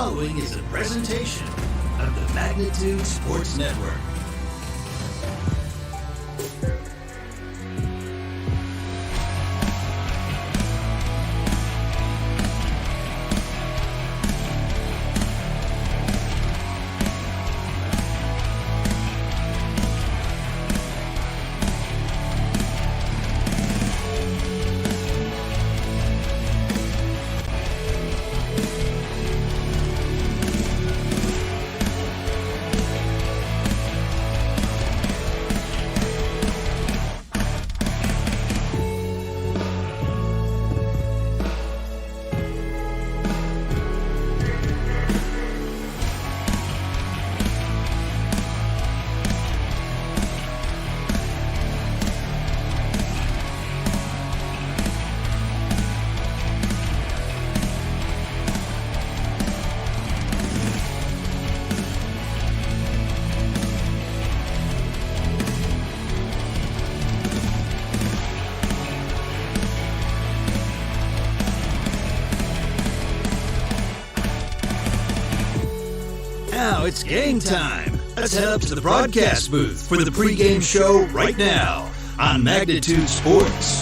following is a presentation of the Magnitude Sports Network. Now it's game time. Let's head up to the broadcast booth for the pregame show right now on Magnitude Sports.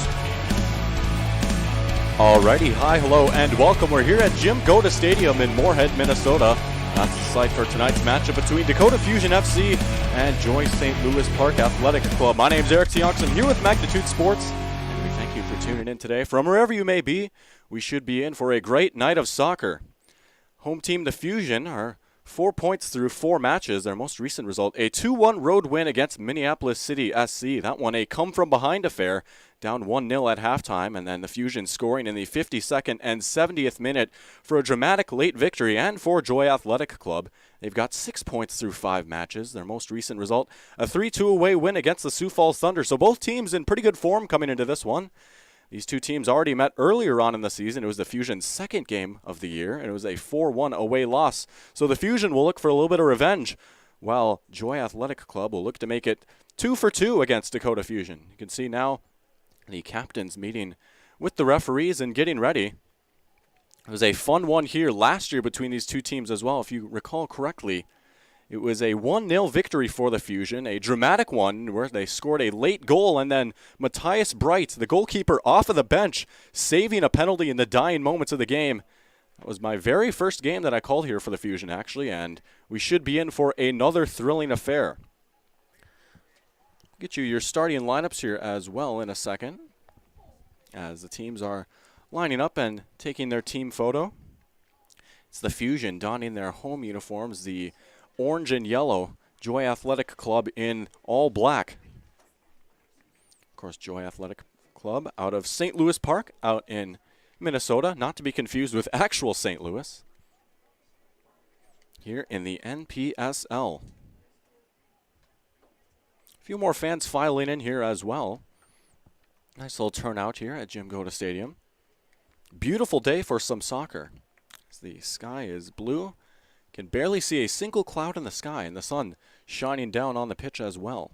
Alrighty, hi, hello, and welcome. We're here at Dakota Stadium in Moorhead, Minnesota. That's the site for tonight's matchup between Dakota Fusion FC and Joy St. Louis Park Athletic Club. My name's Eric Tionks. I'm here with Magnitude Sports, and we thank you for tuning in today. From wherever you may be, we should be in for a great night of soccer. Home team, the Fusion, are 4 points through 4 matches. Their most recent result, a 2-1 road win against Minneapolis City SC. That one a come-from-behind affair, down 1-0 at halftime, and then the Fusion scoring in the 52nd and 70th minute for a dramatic late victory. And for Joy Athletic Club, they've got 6 points through 5 matches. Their most recent result, a 3-2 away win against the Sioux Falls Thunder. So both teams in pretty good form coming into this one. These two teams already met earlier on in the season. It was the Fusion's second game of the year, and it was a 4-1 away loss. So the Fusion will look for a little bit of revenge, while Joy Athletic Club will look to make it 2-for-2 against Dakota Fusion. You can see now the captains meeting with the referees and getting ready. It was a fun one here last year between these two teams as well. If you recall correctly, it was a 1-0 victory for the Fusion, a dramatic one where they scored a late goal, and then Matthias Bright, the goalkeeper, off of the bench, saving a penalty in the dying moments of the game. That was my very first game that I called here for the Fusion, actually, and we should be in for another thrilling affair. Get you your starting lineups here as well in a second, as the teams are lining up and taking their team photo. It's the Fusion donning their home uniforms, the orange and yellow, Joy Athletic Club in all black. Of course, Joy Athletic Club out of St. Louis Park, out in Minnesota, not to be confused with actual St. Louis, here in the NPSL. A few more fans filing in here as well. Nice little turnout here at Dakota Stadium. Beautiful day for some soccer. The sky is blue. Can barely see a single cloud in the sky, and the sun shining down on the pitch as well.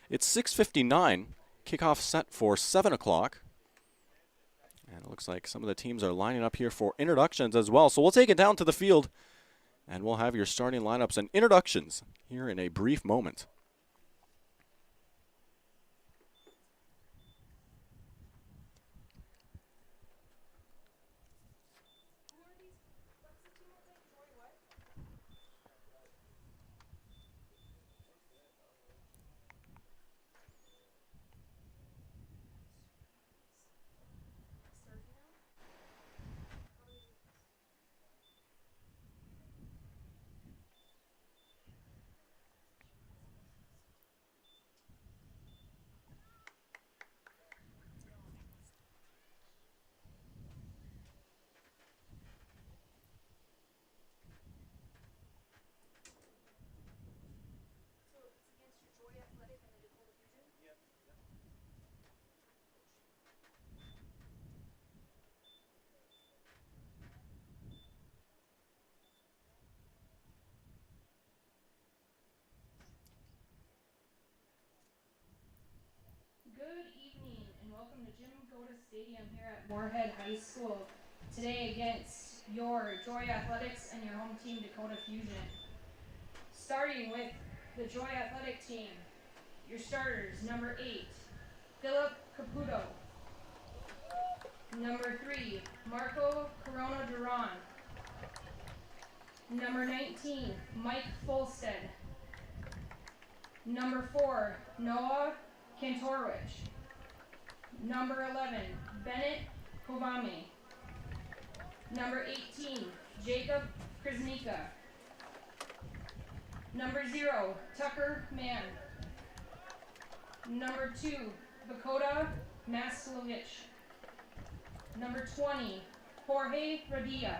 It's 6:59, kickoff set for 7 o'clock. And it looks like some of the teams are lining up here for introductions as well. So we'll take it down to the field, and we'll have your starting lineups and introductions here in a brief moment. Stadium here at Moorhead High School. Today against your Joy Athletics and your home team, Dakota Fusion. Starting with the Joy Athletic team, your starters, number 8, Philip Caputo. Number 3, Marco Corona Duran. Number 19, Mike Folstead. Number 4, Noah Kantorowicz. Number 11, Bennett Kovame. Number 18, Jacob Krasnika. Number 0, Tucker Mann. Number 2, Dakota Maslovich. Number 20, Jorge Radia.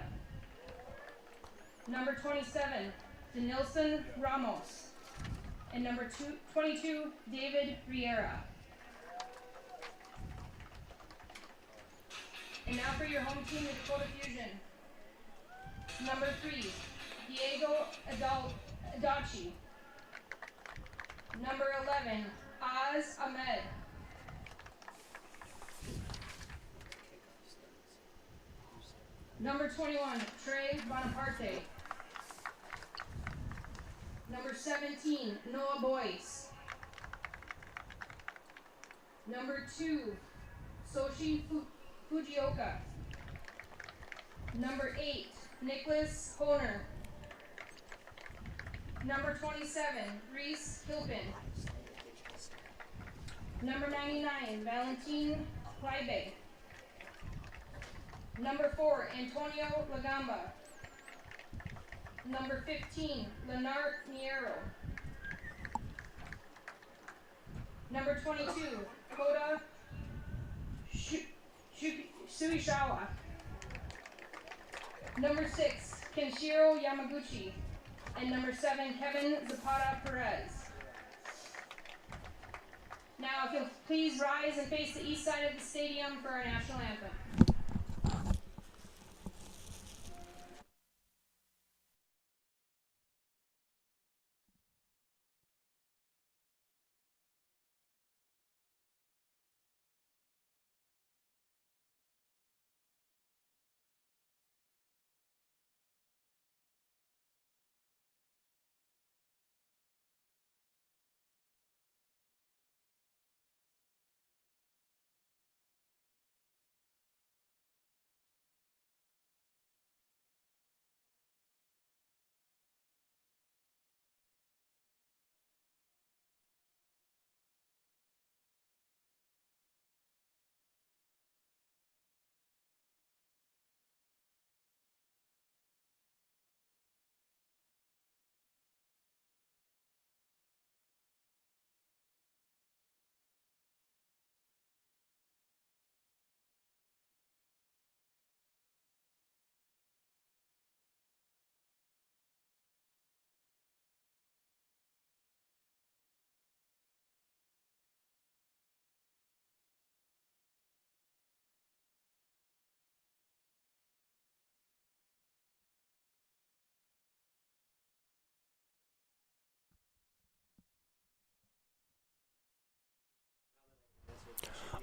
Number 27, Denilson Ramos. And number 22, David Riera. And now for your home team, the Dakota Fusion. Number 3, Diego Adachi. Number 11, Az Ahmed. Number 21, Trey Bonaparte. Number 17, Noah Boyce. Number 2, Soshi Fujioka. Number 8, Nicholas Honer. Number 27, Reese Hilpin. Number 99, Valentin Kleibe. Number 4, Antonio Lagamba. Number 15, Lenart Niero. Number 22, Koda Suishawa. Number 6, Kenshiro Yamaguchi. And number 7, Kevin Zapata Perez. Now, if you'll please rise and face the east side of the stadium for our national anthem.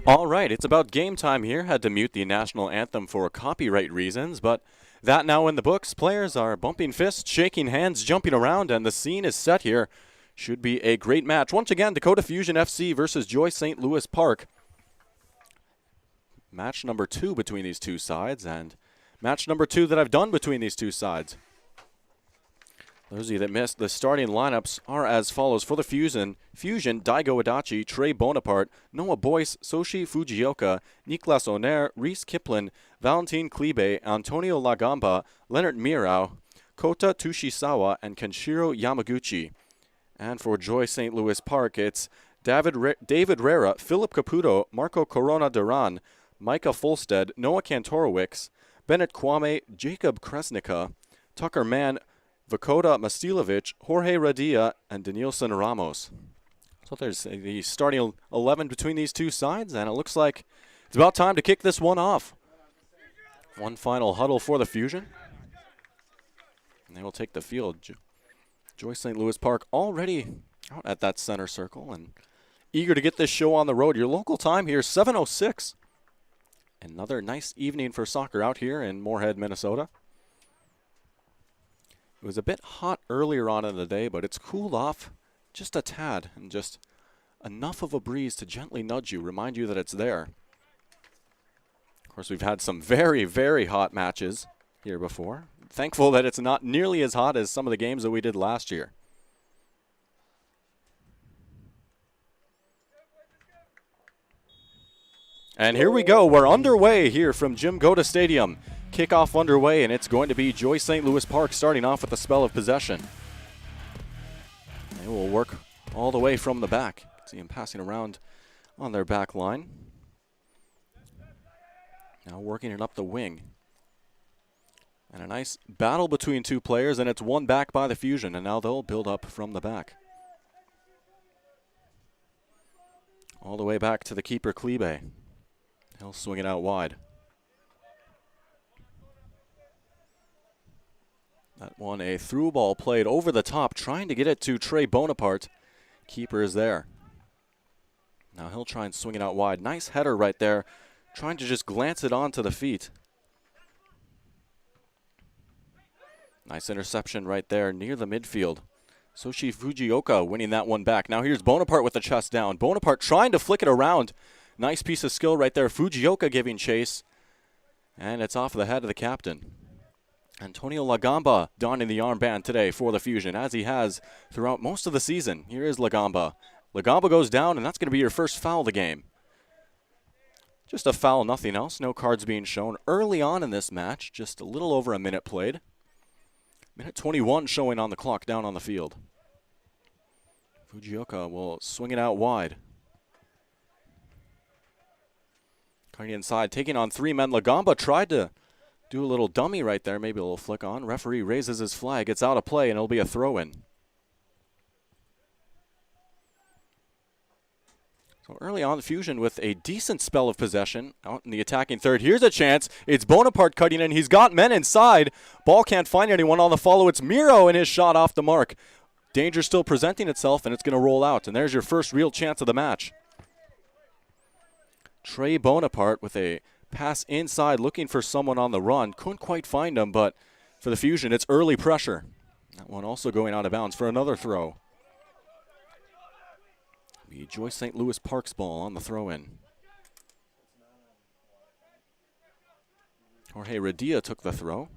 All right, it's about game time here. Had to mute the national anthem for copyright reasons, but that now in the books. Players are bumping fists, shaking hands, jumping around, and the scene is set here. Should be a great match. Once again, Dakota Fusion FC versus Joy St. Louis Park. Match number 2 between these two sides, and match number 2 that I've done between these two sides. Those of you that missed, the starting lineups are as follows. For the Fusion, Daigo Adachi, Trey Bonaparte, Noah Boyce, Soshi Fujioka, Niklas Oner, Reese Kiplin, Valentin Kleibe, Antonio Lagamba, Leonard Mirau, Kota Tushisawa, and Kenshiro Yamaguchi. And for Joy St. Louis Park, it's David Rera, Philip Caputo, Marco Corona Duran, Micah Folstead, Noah Kantorowicz, Bennett Kwame, Jacob Kresnica, Tucker Mann, Dakota Masilovic, Jorge Radia, and Denilson Ramos. So there's the starting 11 between these two sides, and it looks like it's about time to kick this one off. One final huddle for the Fusion. And they will take the field. Joy St. Louis Park already out at that center circle and eager to get this show on the road. Your local time here, 7:06. Another nice evening for soccer out here in Moorhead, Minnesota. It was a bit hot earlier on in the day, but it's cooled off just a tad, and just enough of a breeze to gently nudge you, remind you that it's there. Of course, we've had some very, very hot matches here before. Thankful that it's not nearly as hot as some of the games that we did last year. And here we go. We're underway here from Jim Goda Stadium. Kickoff underway, and it's going to be Joyce St. Louis Park starting off with a spell of possession. They will work all the way from the back. See him passing around on their back line. Now working it up the wing. And a nice battle between two players, and it's won back by the Fusion, and now they'll build up from the back. All the way back to the keeper, Klebe. He'll swing it out wide. That one, a through ball played over the top, trying to get it to Trey Bonaparte. Keeper is there. Now he'll try and swing it out wide. Nice header right there, trying to just glance it onto the feet. Nice interception right there near the midfield. Soshi Fujioka winning that one back. Now here's Bonaparte with the chest down. Bonaparte trying to flick it around. Nice piece of skill right there. Fujioka giving chase. And it's off the head of the captain. Antonio Lagamba donning the armband today for the Fusion, as he has throughout most of the season. Here is Lagamba. Lagamba goes down, and that's going to be your first foul of the game. Just a foul, nothing else. No cards being shown early on in this match. Just a little over a minute played. Minute 21 showing on the clock down on the field. Fujioka will swing it out wide. Cutting inside, taking on three men. Lagamba tried to do a little dummy right there, maybe a little flick on. Referee raises his flag. It's out of play, and it'll be a throw-in. So early on, the Fusion with a decent spell of possession out in the attacking third. Here's a chance. It's Bonaparte cutting in. He's got men inside. Ball can't find anyone on the follow. It's Miro, and his shot off the mark. Danger still presenting itself, and it's going to roll out. And there's your first real chance of the match. Trey Bonaparte with a pass inside, looking for someone on the run. Couldn't quite find him, but for the Fusion, it's early pressure. That one also going out of bounds for another throw. The Joyce St. Louis Park's ball on the throw-in. Jorge Radia took the throw.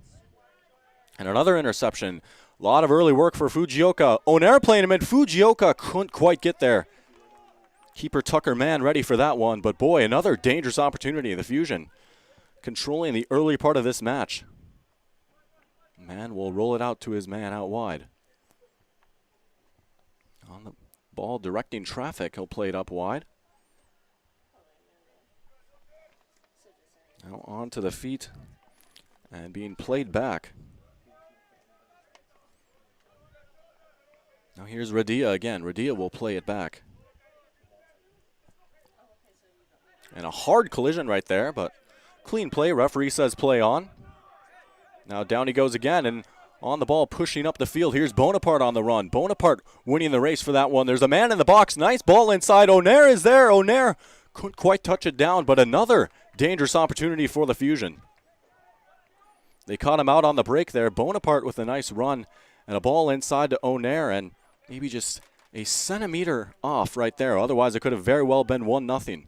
And another interception. A lot of early work for Fujioka. Onair playing him in. Fujioka couldn't quite get there. Keeper Tucker Mann ready for that one, but boy, another dangerous opportunity. The Fusion controlling the early part of this match. Mann will roll it out to his man out wide. On the ball, directing traffic, he'll play it up wide. Now onto the feet and being played back. Now here's Radia again. Radia will play it back. And a hard collision right there, but clean play. Referee says play on. Now down he goes again, and on the ball, pushing up the field. Here's Bonaparte on the run. Bonaparte winning the race for that one. There's a man in the box. Nice ball inside. Onair is there. Onair couldn't quite touch it down, but another dangerous opportunity for the Fusion. They caught him out on the break there. Bonaparte with a nice run and a ball inside to Onair, and maybe just a centimeter off right there. Otherwise, it could have very well been 1-0.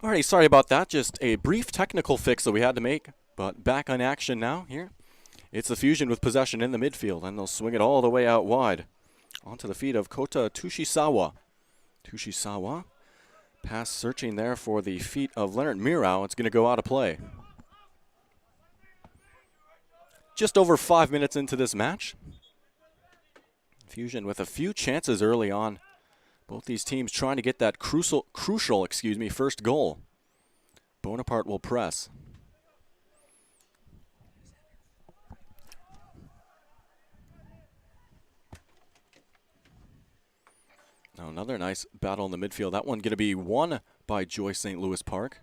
Alrighty, sorry about that. Just a brief technical fix that we had to make, but back on action now here. It's the Fusion with possession in the midfield, and they'll swing it all the way out wide. Onto the feet of Kota Tushisawa. Tushisawa. Pass searching there for the feet of Leonard Mirau. It's going to go out of play. Just over 5 minutes into this match. Fusion with a few chances early on. Both these teams trying to get that crucial first goal. Bonaparte will press. Now another nice battle in the midfield. That one going to be won by Joyce St. Louis Park.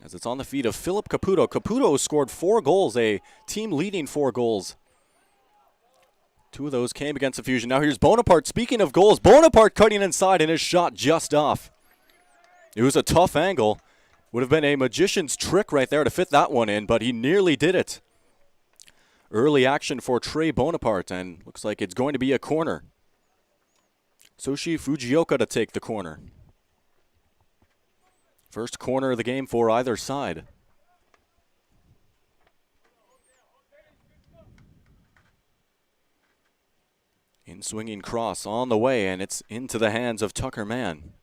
As it's on the feet of Philip Caputo. Caputo scored 4 goals, a team leading 4 goals. 2 of those came against the Fusion. Now here's Bonaparte. Speaking of goals, Bonaparte cutting inside and his shot just off. It was a tough angle. Would have been a magician's trick right there to fit that one in, but he nearly did it. Early action for Trey Bonaparte, and looks like it's going to be a corner. Soshi Fujioka to take the corner. First corner of the game for either side. In swinging cross on the way, and it's into the hands of Tucker Mann.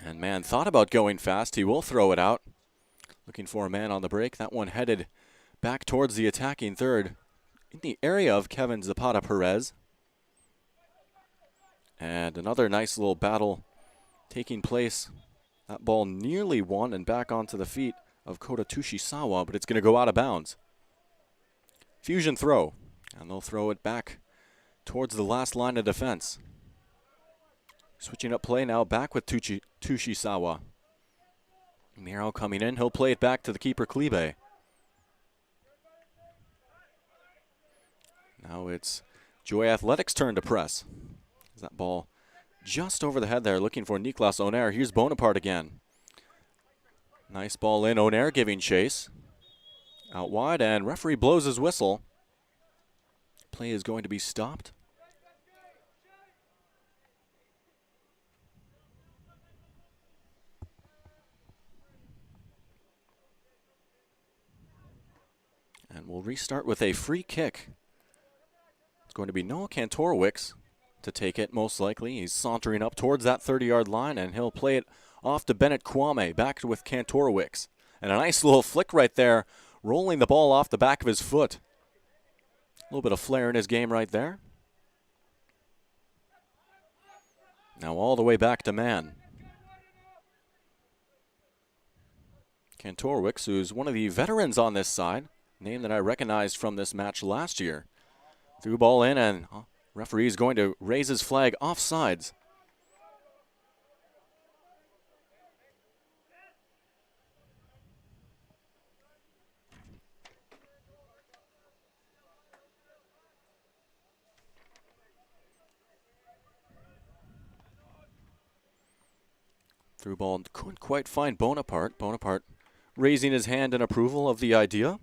And Mann thought about going fast. He will throw it out. Looking for a man on the break. That one headed back towards the attacking third in the area of Kevin Zapata Perez. And another nice little battle taking place. That ball nearly won and back onto the feet of Kota Tushisawa, but it's going to go out of bounds. Fusion throw. And they'll throw it back towards the last line of defense. Switching up play now, back with Tushisawa. Miro coming in, he'll play it back to the keeper, Klibe. Now it's Joy Athletics' turn to press. That ball just over the head there, looking for Niklas Onair. Here's Bonaparte again. Nice ball in, Onair giving chase. Out wide, and referee blows his whistle. Play is going to be stopped. And we'll restart with a free kick. It's going to be Noah Kantorowicz to take it, most likely. He's sauntering up towards that 30-yard line, and he'll play it off to Bennett Kwame, back with Kantorowicz. And a nice little flick right there, rolling the ball off the back of his foot. A little bit of flair in his game right there. Now all the way back to Mann. Kantorowicz, who's one of the veterans on this side, name that I recognized from this match last year. Threw ball in, and referee is going to raise his flag offsides. Through ball, couldn't quite find Bonaparte. Bonaparte raising his hand in approval of the idea.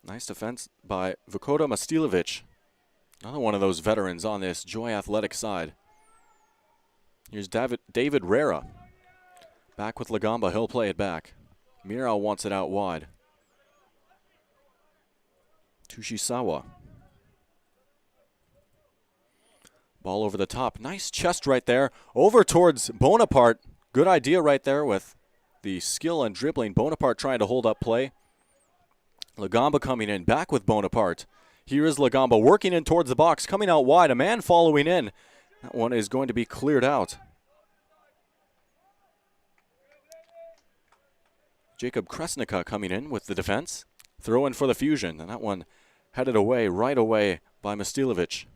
Nice defense by Vokoda Mastilovic. Another one of those veterans on this Joy Athletic side. Here's David Rera. Back with Lagamba, he'll play it back. Miro wants it out wide. Tushisawa. Ball over the top. Nice chest right there. Over towards Bonaparte. Good idea right there with the skill and dribbling. Bonaparte trying to hold up play. Lagamba coming in. Back with Bonaparte. Here is Lagamba working in towards the box. Coming out wide. A man following in. That one is going to be cleared out. Jacob Kresnica coming in with the defense. Throw in for the Fusion. And that one headed away, right away by Mastilovic.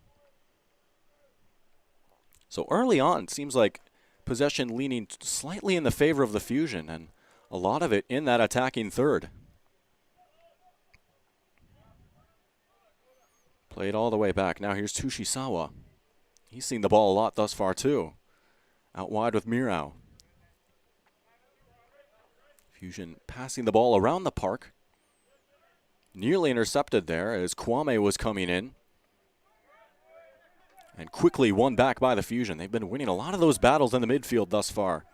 So early on, it seems like possession leaning slightly in the favor of the Fusion, and a lot of it in that attacking third. Played all the way back. Now here's Tushisawa. He's seen the ball a lot thus far too. Out wide with Mirau. Fusion passing the ball around the park. Nearly intercepted there as Kwame was coming in. And quickly won back by the Fusion. They've been winning a lot of those battles in the midfield thus far.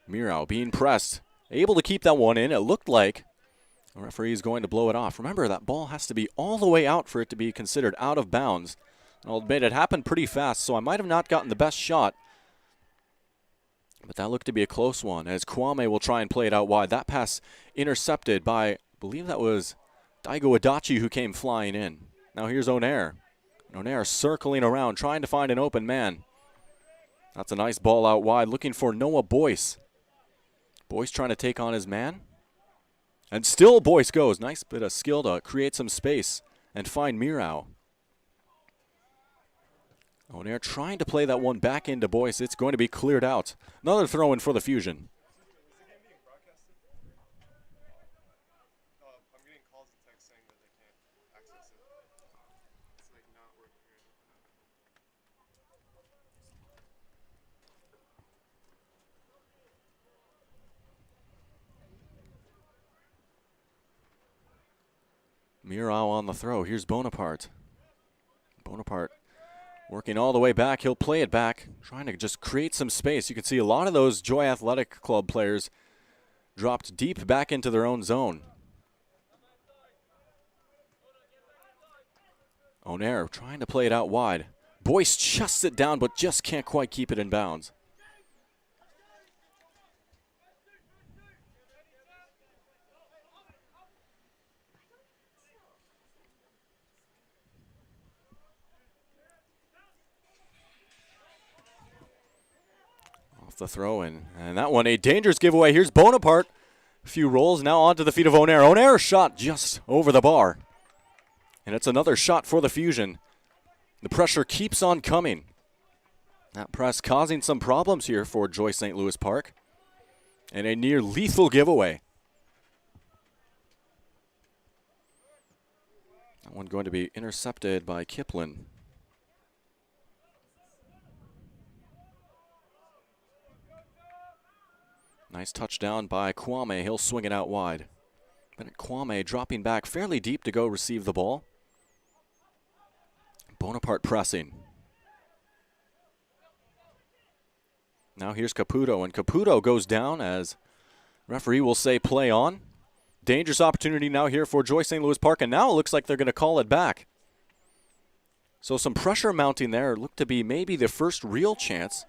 Mirau being pressed, able to keep that one in. It looked like the referee is going to blow it off. Remember, that ball has to be all the way out for it to be considered out of bounds. And I'll admit it happened pretty fast, so I might have not gotten the best shot. But that looked to be a close one as Kwame will try and play it out wide. That pass intercepted by, I believe that was Daigo Adachi who came flying in. Now here's Onair. Onair circling around, trying to find an open man. That's a nice ball out wide, looking for Noah Boyce. Boyce trying to take on his man. And still Boyce goes. Nice bit of skill to create some space and find Mirau. Onair trying to play that one back into Boyce. It's going to be cleared out. Another throw in for the Fusion. Mirau on the throw. Here's Bonaparte. Bonaparte working all the way back. He'll play it back, trying to just create some space. You can see a lot of those Joy Athletic Club players dropped deep back into their own zone. Onair trying to play it out wide. Boyce chusts it down, but just can't quite keep it in bounds. The throw in, and that one a dangerous giveaway. Here's Bonaparte. A few rolls now onto the feet of Onair. Onair shot just over the bar, and it's another shot for the Fusion. The pressure keeps on coming. That press causing some problems here for Joy St. Louis Park, and a near lethal giveaway. That one going to be intercepted by Kiplin. Nice touchdown by Kwame. He'll swing it out wide. But Kwame dropping back fairly deep to go receive the ball. Bonaparte pressing. Now here's Caputo, and Caputo goes down as referee will say play on. Dangerous opportunity now here for Joy St. Louis Park, and now it looks like they're going to call it back. So some pressure mounting there. Looked to be maybe the first real chance.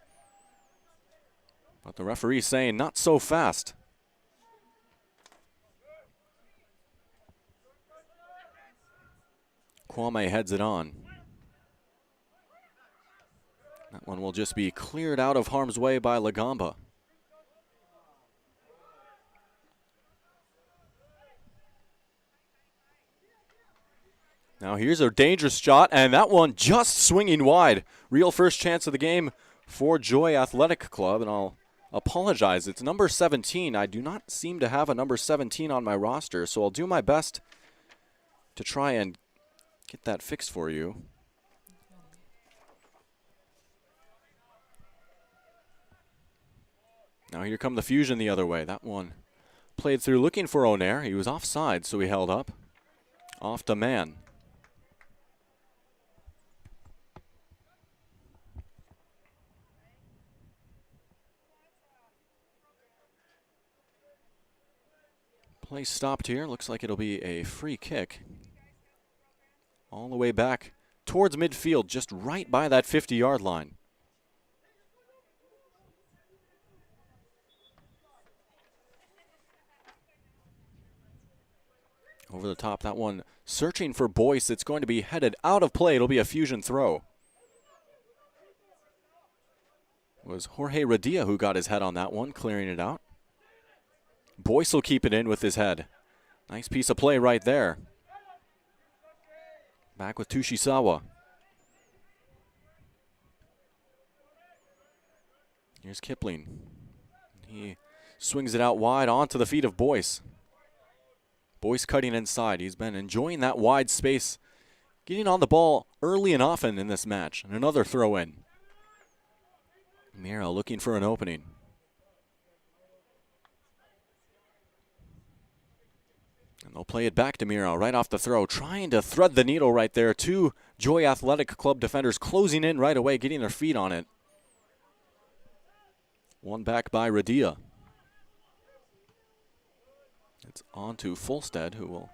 But the referee saying not so fast. Kwame heads it on. That one will just be cleared out of harm's way by Lagamba. Now here's a dangerous shot, and that one just swinging wide. Real first chance of the game for Joy Athletic Club, and I'll apologize. It's number 17. I do not seem to have a number 17 on my roster, so I'll do my best to try and get that fixed for you. Now here come the Fusion the other way. That one played through looking for Onair. He was offside, so he held up. Off to man. Play stopped here. Looks like it'll be a free kick. All the way back towards midfield, just right by that 50-yard line. Over the top, that one searching for Boyce. It's going to be headed out of play. It'll be a Fusion throw. It was Jorge Radia who got his head on that one, clearing it out. Boyce will keep it in with his head. Nice piece of play right there. Back with Tushisawa. Here's Kipling. He swings it out wide onto the feet of Boyce. Boyce cutting inside. He's been enjoying that wide space, getting on the ball early and often in this match. And another throw in. Mira looking for an opening. And they'll play it back to Miro right off the throw, trying to thread the needle right there. Two Joy Athletic Club defenders closing in right away, getting their feet on it. One back by Radia. It's on to Fulstead, who will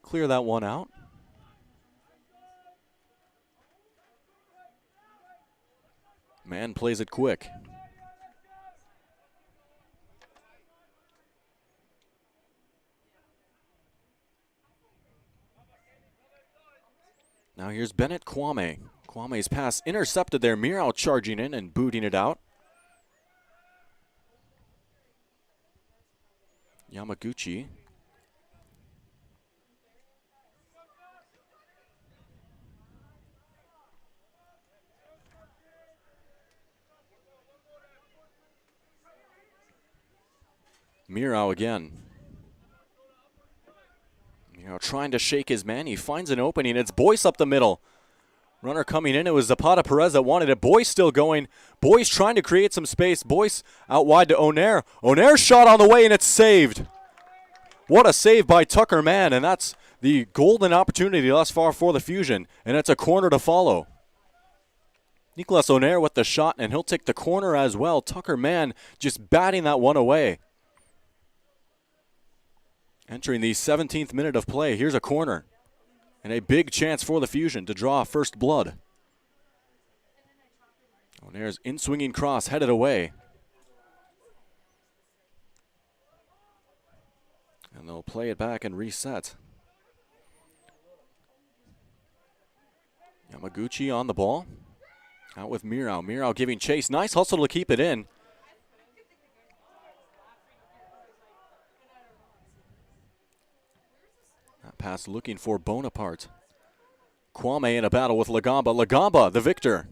clear that one out. Man plays it quick. Now here's Bennett Kwame. Kwame's pass intercepted there. Mirau charging in and booting it out. Yamaguchi. Mirau again. Mirau trying to shake his man. He finds an opening. It's Boyce up the middle. Runner coming in. It was Zapata Perez that wanted it. Boyce still going. Boyce trying to create some space. Boyce out wide to Onair. Onair's shot on the way, and it's saved. What a save by Tucker Mann, and that's the golden opportunity thus far for the Fusion, and it's a corner to follow. Nicolas Onair with the shot, and he'll take the corner as well. Tucker Mann just batting that one away. Entering the 17th minute of play, here's a corner. And a big chance for the Fusion to draw first blood. Onair's in-swinging cross headed away. And they'll play it back and reset. Yamaguchi on the ball. Out with Mirau. Mirau giving chase. Nice hustle to keep it in. That pass looking for Bonaparte. Kwame in a battle with Lagamba. Lagamba, the victor.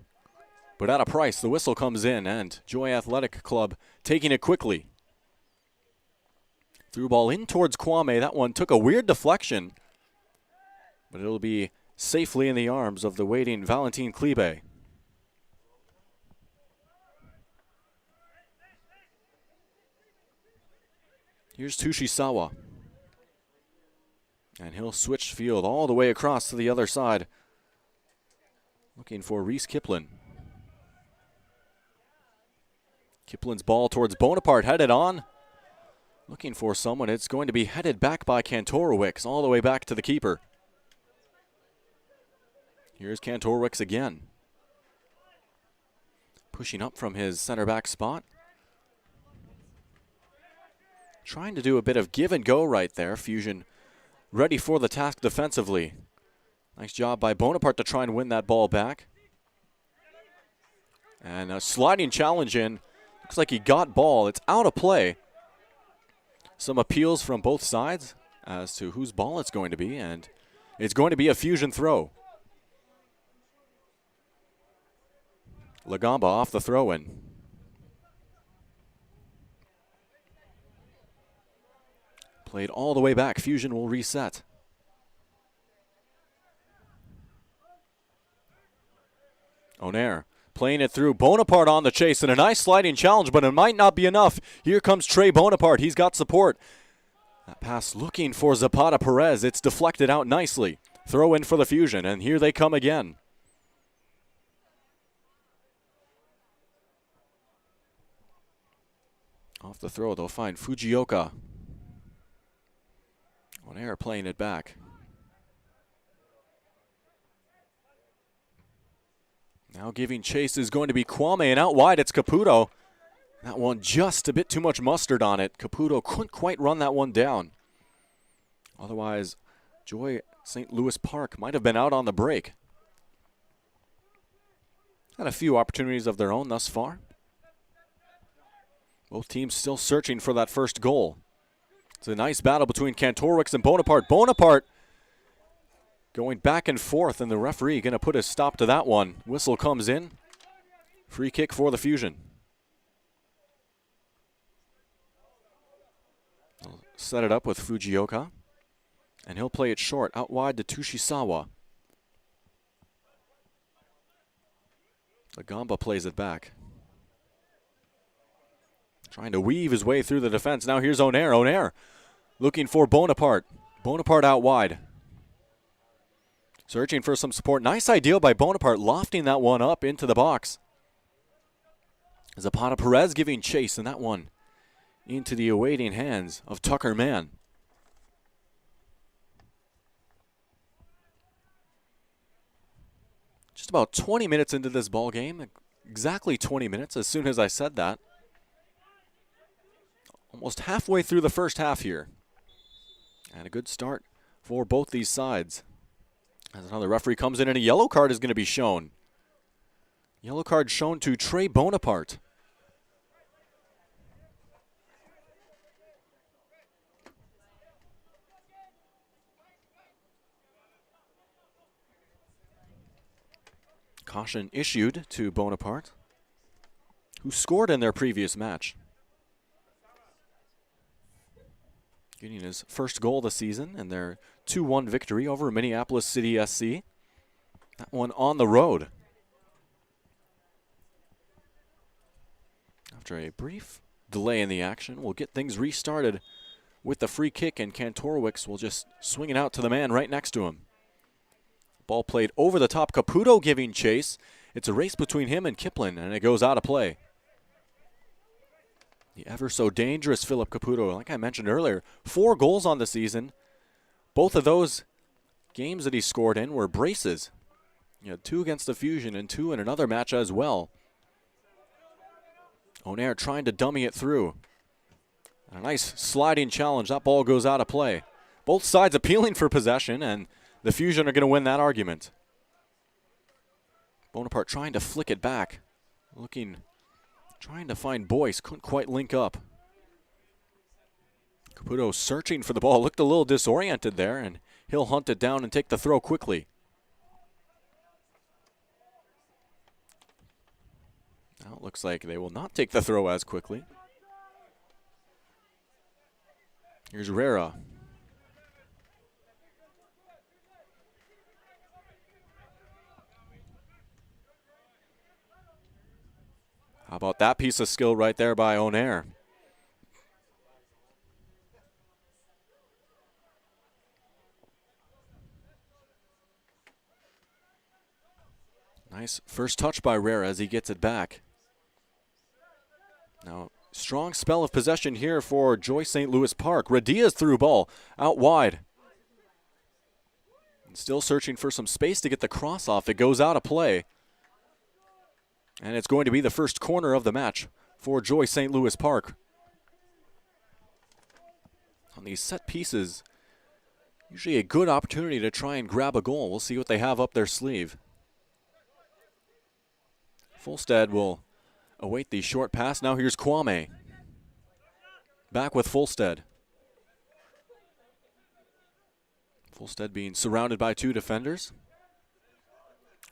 But at a price, the whistle comes in, and Joy Athletic Club taking it quickly. Through ball in towards Kwame. That one took a weird deflection, but it'll be safely in the arms of the waiting Valentin Klibe. Here's Tushisawa. And he'll switch field all the way across to the other side. Looking for Reese Kiplin. Kiplin's ball towards Bonaparte, headed on. Looking for someone. It's going to be headed back by Kantorowicz, all the way back to the keeper. Here's Kantorowicz again. Pushing up from his center back spot. Trying to do a bit of give and go right there. Fusion ready for the task defensively. Nice job by Bonaparte to try and win that ball back. And a sliding challenge in. Looks like he got ball. It's out of play. Some appeals from both sides as to whose ball it's going to be, and it's going to be a Fusion throw. Lagamba off the throw-in. Played all the way back. Fusion will reset. Onair playing it through. Bonaparte on the chase, and a nice sliding challenge, but it might not be enough. Here comes Trey Bonaparte. He's got support. That pass looking for Zapata Perez. It's deflected out nicely. Throw in for the Fusion, and here they come again. Off the throw, they'll find Fujioka. Onair playing it back. Now giving chase is going to be Kwame, and out wide it's Caputo. That one just a bit too much mustard on it. Caputo couldn't quite run that one down. Otherwise, Joy St. Louis Park might have been out on the break. Had a few opportunities of their own thus far. Both teams still searching for that first goal. It's a nice battle between Kantorowicz and Bonaparte. Bonaparte going back and forth, and the referee going to put a stop to that one. Whistle comes in. Free kick for the Fusion. They'll set it up with Fujioka, and he'll play it short out wide to Tushisawa. Lagamba plays it back. Trying to weave his way through the defense. Now here's Onair. Onair looking for Bonaparte. Bonaparte out wide. Searching for some support. Nice idea by Bonaparte, lofting that one up into the box. Zapata Perez giving chase, and that one into the awaiting hands of Tucker Mann. Just about 20 minutes into this ball game, exactly 20 minutes as soon as I said that. Almost halfway through the first half here. And a good start for both these sides. As another referee comes in and a yellow card is going to be shown. Yellow card shown to Trey Bonaparte. Caution issued to Bonaparte, who scored in their previous match. Getting his first goal of the season in their 2-1 victory over Minneapolis City SC. That one on the road. After a brief delay in the action, we'll get things restarted with the free kick, and Kantorowicz will just swing it out to the man right next to him. Ball played over the top. Caputo giving chase. It's a race between him and Kiplin, and it goes out of play. The ever so dangerous Philip Caputo, like I mentioned earlier, 4 goals on the season. Both of those games that he scored in were braces. He had 2 against the Fusion and 2 in another match as well. Onair trying to dummy it through. A nice sliding challenge. That ball goes out of play. Both sides appealing for possession, and the Fusion are going to win that argument. Bonaparte trying to flick it back. Trying to find Boyce. Couldn't quite link up. Caputo searching for the ball. Looked a little disoriented there, and he'll hunt it down and take the throw quickly. Now it looks like they will not take the throw as quickly. Here's Rera. How about that piece of skill right there by Onair? Nice first touch by Rera as he gets it back. Now, strong spell of possession here for Joyce St. Louis Park. Radia's through ball out wide. And still searching for some space to get the cross off. It goes out of play. And it's going to be the first corner of the match for Joyce St. Louis Park. On these set pieces, usually a good opportunity to try and grab a goal. We'll see what they have up their sleeve. Fulstead will await the short pass. Now here's Kwame. Back with Fulstead. Fulstead being surrounded by 2 defenders.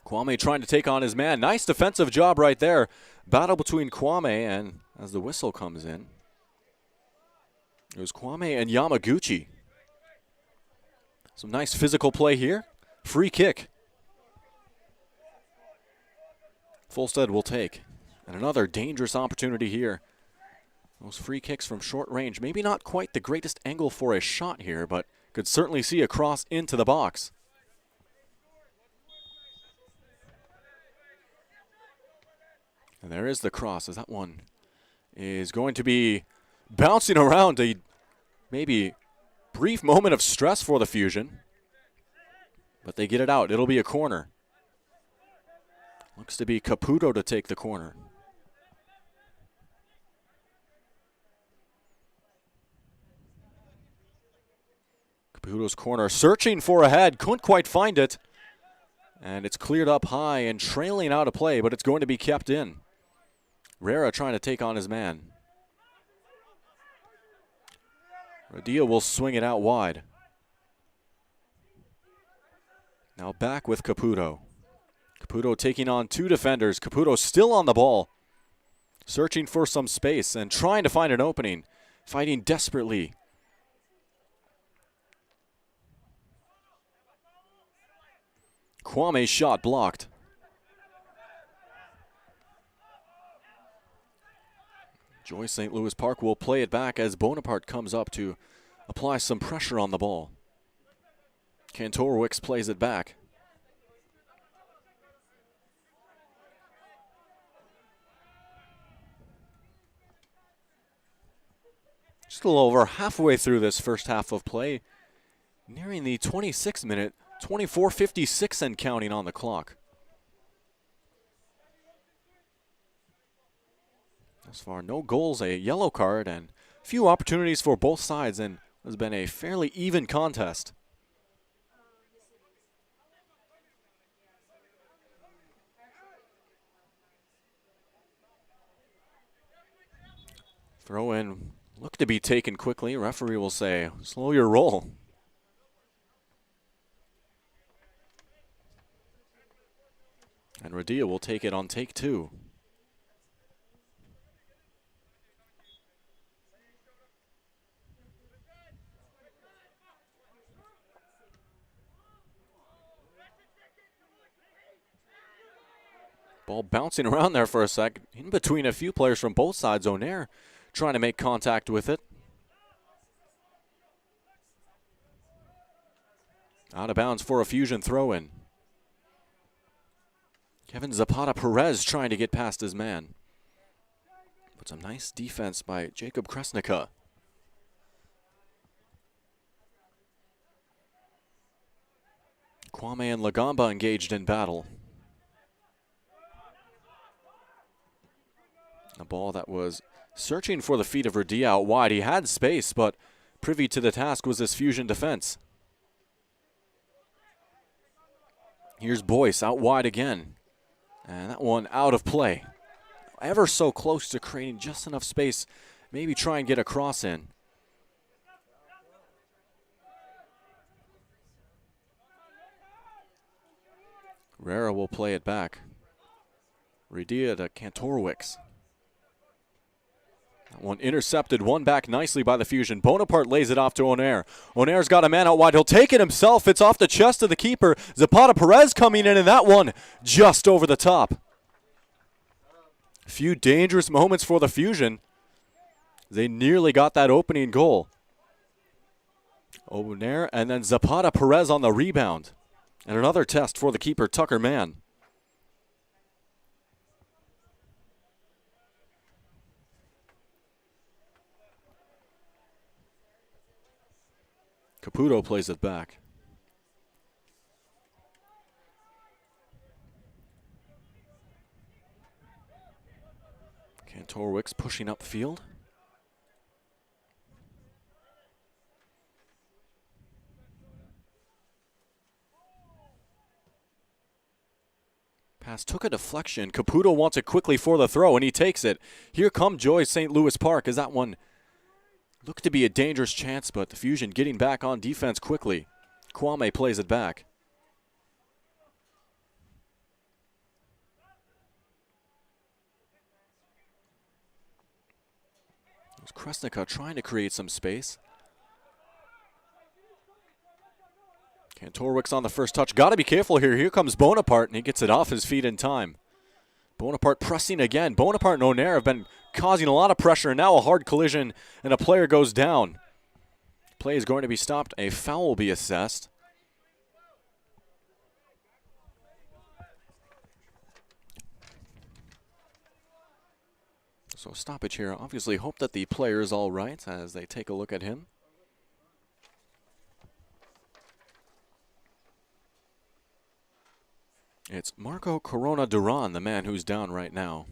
Kwame trying to take on his man. Nice defensive job right there. Battle between Kwame and, as the whistle comes in, it was Kwame and Yamaguchi. Some nice physical play here. Free kick. Fulstead will take. And another dangerous opportunity here. Those free kicks from short range. Maybe not quite the greatest angle for a shot here, but could certainly see a cross into the box. And there is the cross, as that one is going to be bouncing around. A maybe brief moment of stress for the Fusion. But they get it out. It'll be a corner. Looks to be Caputo to take the corner. Caputo's corner, searching for a head, couldn't quite find it. And it's cleared up high and trailing out of play, but it's going to be kept in. Rera trying to take on his man. Radia will swing it out wide. Now back with Caputo. Caputo taking on 2 defenders. Caputo still on the ball. Searching for some space and trying to find an opening. Fighting desperately. Kwame's shot blocked. Joyce St. Louis Park will play it back as Bonaparte comes up to apply some pressure on the ball. Kantorowicz plays it back. Just a little over halfway through this first half of play. Nearing the 26th minute, 24:56 and counting on the clock. Thus far, no goals, a yellow card, and few opportunities for both sides, and has been a fairly even contest. Throw in, look to be taken quickly. Referee will say, slow your roll. And Radia will take it on take 2. Ball bouncing around there for a sec, in between a few players from both sides. O'Nair trying to make contact with it. Out of bounds for a Fusion throw-in. Kevin Zapata Perez trying to get past his man. But some nice defense by Jacob Kresnica. Kwame and Lagamba engaged in battle. A ball that was searching for the feet of Radia out wide. He had space, but privy to the task was this Fusion defense. Here's Boyce out wide again. And that one out of play. Ever so close to creating just enough space. Maybe try and get a cross in. Rera will play it back. Radia to Kantorowicz. That one intercepted, one back nicely by the Fusion. Bonaparte lays it off to O'Nair. O'Nair's got a man out wide. He'll take it himself. It's off the chest of the keeper. Zapata Perez coming in, and that one just over the top. A few dangerous moments for the Fusion. They nearly got that opening goal. O'Nair and then Zapata Perez on the rebound. And another test for the keeper, Tucker Mann. Caputo plays it back. Kantorowicz pushing up field. Pass took a deflection. Caputo wants it quickly for the throw, and he takes it. Here come Joy St. Louis Park as that one looked to be a dangerous chance, but the Fusion getting back on defense quickly. Kwame plays it back. There's Kresnica trying to create some space. Kantorowicz on the first touch. Got to be careful here. Here comes Bonaparte, and he gets it off his feet in time. Bonaparte pressing again. Bonaparte and O'Nair have been causing a lot of pressure, and now a hard collision, and a player goes down. Play is going to be stopped. A foul will be assessed. So stoppage here. Obviously hope that the player is all right as they take a look at him. It's Marco Corona Duran, the man who's down right now.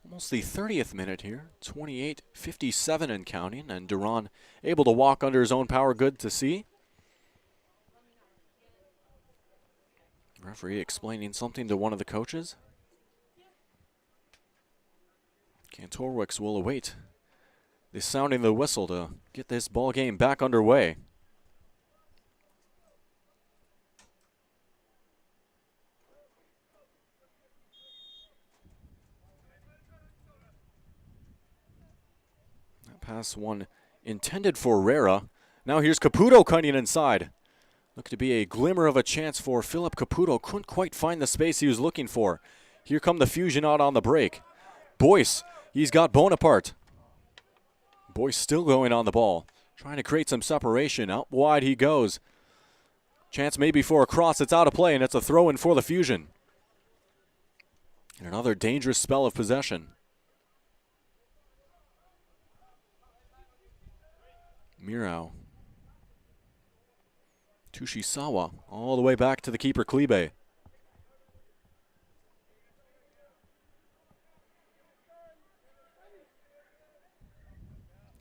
Almost the 30th minute here, 28:57 and counting, and Duran able to walk under his own power, good to see. Referee explaining something to one of the coaches. Kantorowicz will await the sounding of the whistle to get this ball game back underway. That pass one intended for Rera. Now here's Caputo cutting inside. Looked to be a glimmer of a chance for Philip Caputo. Couldn't quite find the space he was looking for. Here come the Fusion out on the break. Boyce, he's got Bonaparte. Boyce still going on the ball. Trying to create some separation. Out wide he goes. Chance maybe for a cross. It's out of play, and it's a throw-in for the Fusion. And another dangerous spell of possession. Mirau. Tushisawa all the way back to the keeper, Klibe.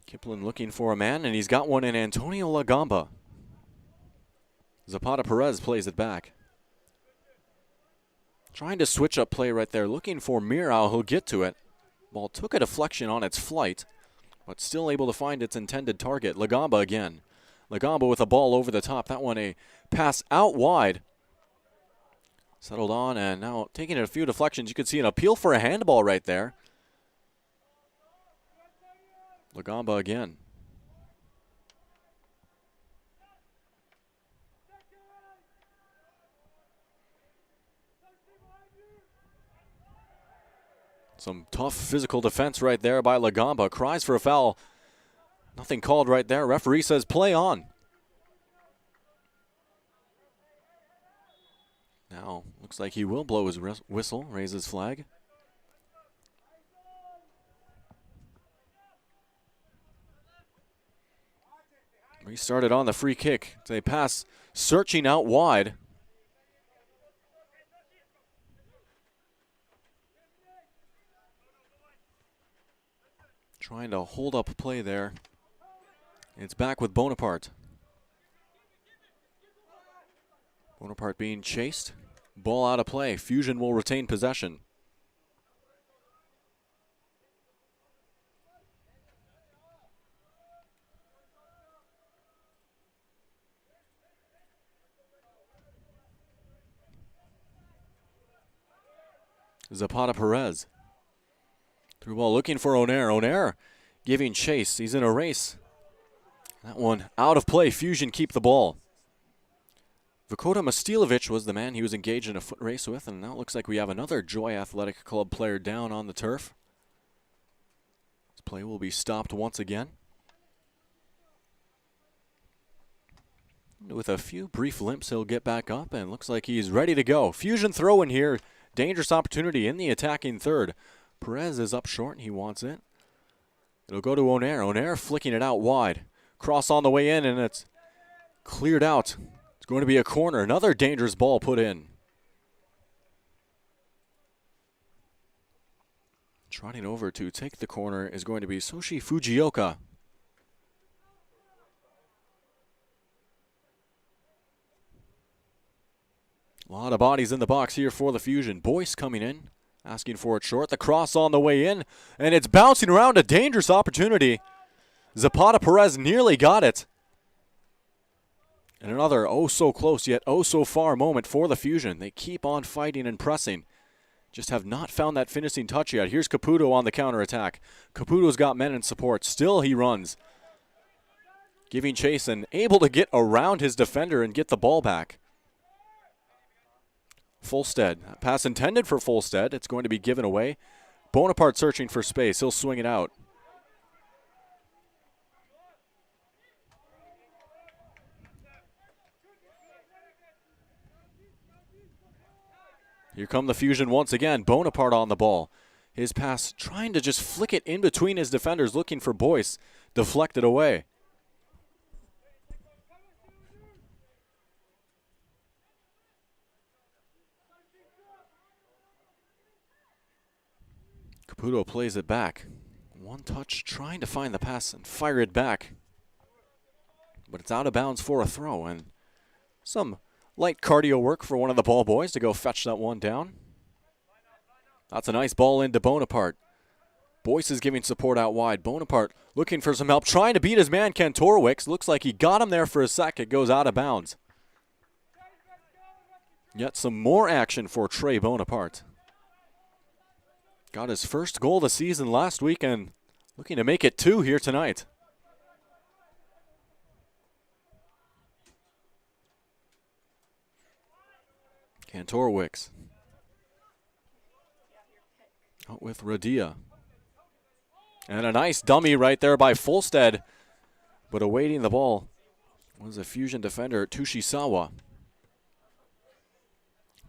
Kipling looking for a man, and he's got one in Antonio Lagamba. Zapata Perez plays it back. Trying to switch up play right there, looking for Mirau, who'll get to it. Ball took a deflection on its flight, but still able to find its intended target. Lagamba again. Lagamba with a ball over the top. That one a pass out wide. Settled on, and now taking a few deflections. You could see an appeal for a handball right there. Lagamba again. Some tough physical defense right there by Lagamba. Cries for a foul. Nothing called right there. Referee says play on. Now, looks like he will blow his whistle, raise his flag. Restarted on the free kick. It's a pass searching out wide. Trying to hold up play there. It's back with Bonaparte. Bonaparte being chased. Ball out of play. Fusion will retain possession. Zapata Perez. Through ball looking for Onair. Onair giving chase. He's in a race. That one out of play. Fusion keep the ball. Dakota Mastilovic was the man he was engaged in a foot race with, and now it looks like we have another Joy Athletic Club player down on the turf. This play will be stopped once again. With a few brief limps, he'll get back up, and looks like he's ready to go. Fusion throw in here. Dangerous opportunity in the attacking third. Perez is up short, and he wants it. It'll go to Onair. Onair flicking it out wide. Cross on the way in, and it's cleared out. It's going to be a corner. Another dangerous ball put in. Trotting over to take the corner is going to be Soshi Fujioka. A lot of bodies in the box here for the Fusion. Boyce coming in, asking for it short. The cross on the way in, and it's bouncing around. A dangerous opportunity. Zapata Perez nearly got it. And another oh so close yet oh so far moment for the Fusion. They keep on fighting and pressing. Just have not found that finishing touch yet. Here's Caputo on the counterattack. Caputo's got men in support. Still he runs. Giving chase and able to get around his defender and get the ball back. Fulstead. Pass intended for Fulstead. It's going to be given away. Bonaparte searching for space. He'll swing it out. Here come the Fusion once again. Bonaparte on the ball. His pass trying to just flick it in between his defenders, looking for Boyce. Deflected away. Caputo plays it back. One touch, trying to find the pass and fire it back. But it's out of bounds for a throw, and some light cardio work for one of the ball boys to go fetch that one down. That's a nice ball into Bonaparte. Boyce is giving support out wide. Bonaparte looking for some help, trying to beat his man Kantorowicz. Looks like he got him there for a sec. It goes out of bounds. Yet some more action for Trey Bonaparte. Got his first goal of the season last week and looking to make it 2 here tonight. Kantorowicz. Out with Radia. And a nice dummy right there by Fulstead. But awaiting the ball was a Fusion defender, Tushisawa.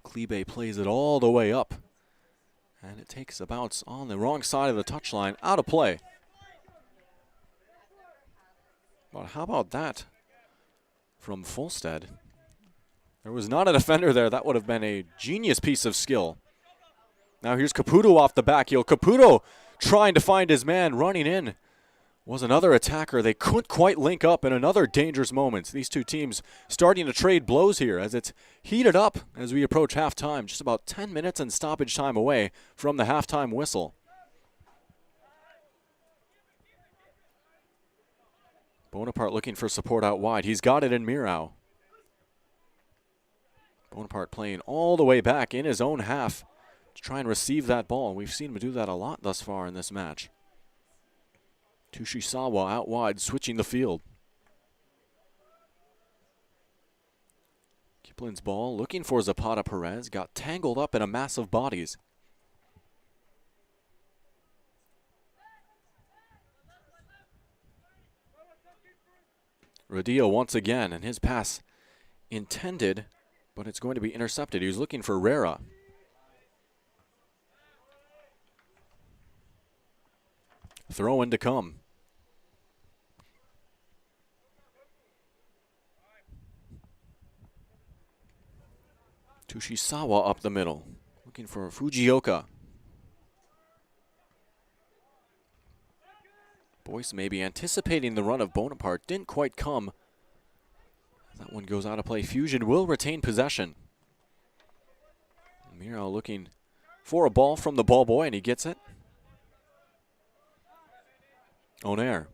Klibe plays it all the way up. And it takes a bounce on the wrong side of the touchline, out of play. But how about that from Fulstead? There was not a defender there. That would have been a genius piece of skill. Now here's Caputo off the back heel. Caputo trying to find his man, running in. Was another attacker. They couldn't quite link up in another dangerous moment. These two teams starting to trade blows here as it's heated up as we approach halftime. Just about 10 minutes and stoppage time away from the halftime whistle. Bonaparte looking for support out wide. He's got it in Mirau. Bonaparte playing all the way back in his own half to try and receive that ball. We've seen him do that a lot thus far in this match. Tushisawa out wide, switching the field. Kiplin's ball looking for Zapata Perez. Got tangled up in a mass of bodies. Rodillo once again, and his pass intended, but it's going to be intercepted. He was looking for Rera. Throw in to come. Tushisawa up the middle, looking for Fujioka. Boyce maybe anticipating the run of Bonaparte. Didn't quite come. That one goes out of play. Fusion will retain possession. Miro looking for a ball from the ball boy, and he gets it. Onair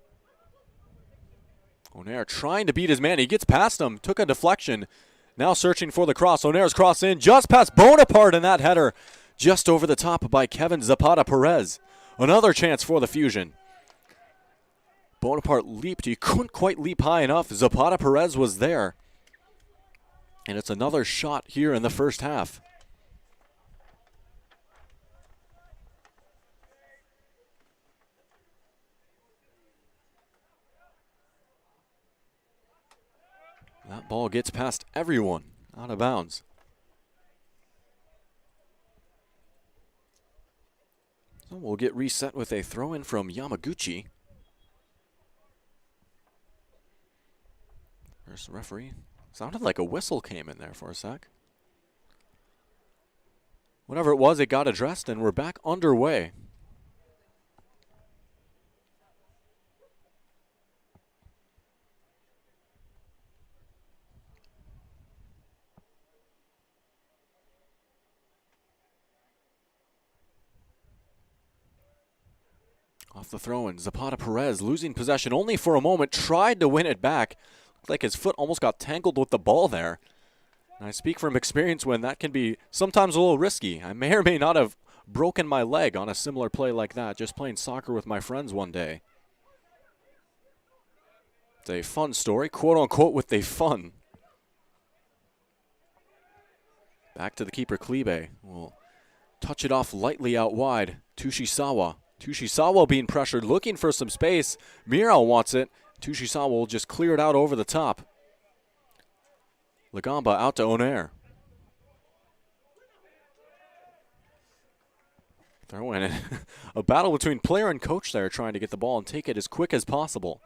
trying to beat his man. He gets past him. Took a deflection. Now searching for the cross. Onair's cross in just past Bonaparte, and that header just over the top by Kevin Zapata Perez. Another chance for the Fusion. Bonaparte leaped. He couldn't quite leap high enough. Zapata Perez was there. And it's another shot here in the first half. That ball gets past everyone, out of bounds. So we'll get reset with a throw-in from Yamaguchi. First referee. Sounded like a whistle came in there for a sec. Whatever it was, it got addressed, and we're back underway. Off the throw-in, Zapata Perez losing possession only for a moment, tried to win it back. Looked like his foot almost got tangled with the ball there. And I speak from experience when that can be sometimes a little risky. I may or may not have broken my leg on a similar play like that, just playing soccer with my friends one day. It's a fun story, quote-unquote, with the fun. Back to the keeper, Klibe. Will touch it off lightly out wide. Tushisawa. Tushisawa being pressured, looking for some space. Miro wants it. Tushisawa will just clear it out over the top. Lagamba out to Onair. Throw in a battle between player and coach there, trying to get the ball and take it as quick as possible.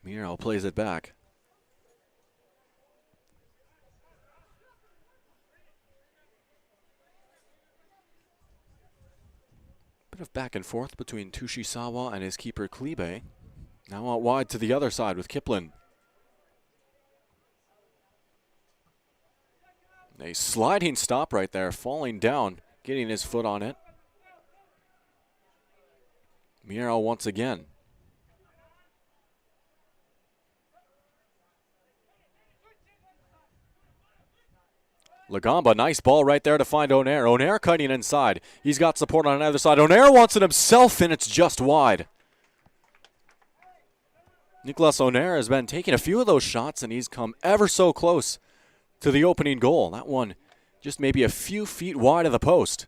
Miro plays it back. Bit of back and forth between Tushisawa and his keeper Klibe. Now out wide to the other side with Kiplin. A sliding stop right there, falling down, getting his foot on it. Miro once again. Lagamba, nice ball right there to find Onair. Onair cutting inside. He's got support on either side. Onair wants it himself, and it's just wide. Nicolas Onair has been taking a few of those shots, and he's come ever so close to the opening goal. That one just maybe a few feet wide of the post.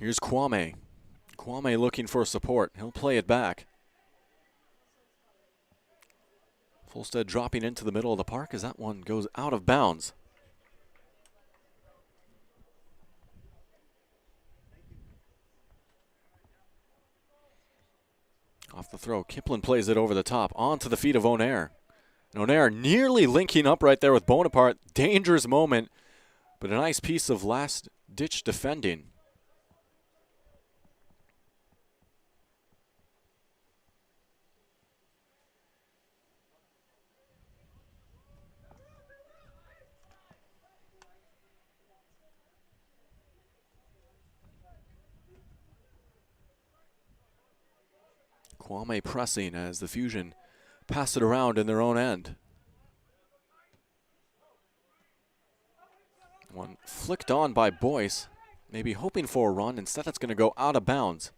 Here's Kwame. Kwame looking for support. He'll play it back. Fulstead dropping into the middle of the park as that one goes out of bounds. Off the throw, Kiplin plays it over the top, onto the feet of Onair. And Onair nearly linking up right there with Bonaparte. Dangerous moment, but a nice piece of last-ditch defending. Kwame pressing as the Fusion pass it around in their own end. One flicked on by Boyce, maybe hoping for a run. Instead, it's going to go out of bounds.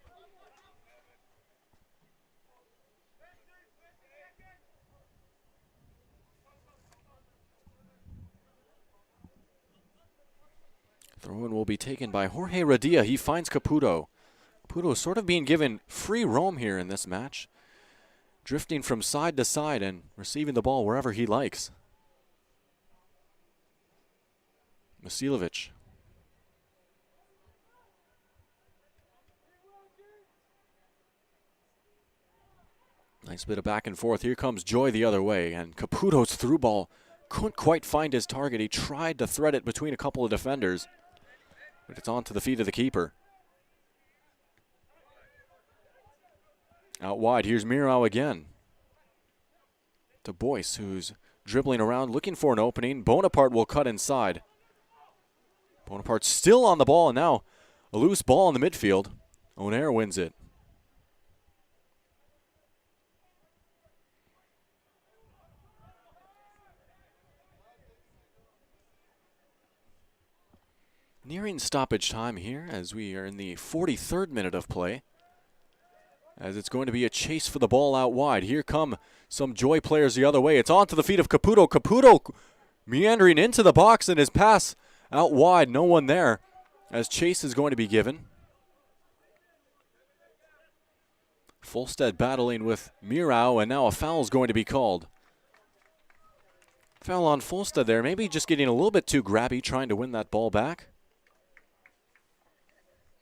Throw-in will be taken by Jorge Radia. He finds Caputo. Caputo sort of being given free roam here in this match, drifting from side to side and receiving the ball wherever he likes. Masilovic. Nice bit of back and forth. Here comes Joy the other way, and Caputo's through ball couldn't quite find his target. He tried to thread it between a couple of defenders, but it's onto the feet of the keeper. Out wide, here's Mirau again. To Boyce, who's dribbling around, looking for an opening. Bonaparte will cut inside. Bonaparte still on the ball, and now a loose ball in the midfield. Onair wins it. Nearing stoppage time here as we are in the 43rd minute of play. As it's going to be a chase for the ball out wide. Here come some Joy players the other way. It's onto the feet of Caputo. Caputo meandering into the box, and his pass out wide. No one there as chase is going to be given. Fulstead battling with Mirau, and now a foul is going to be called. Foul on Fulstead there. Maybe just getting a little bit too grabby trying to win that ball back.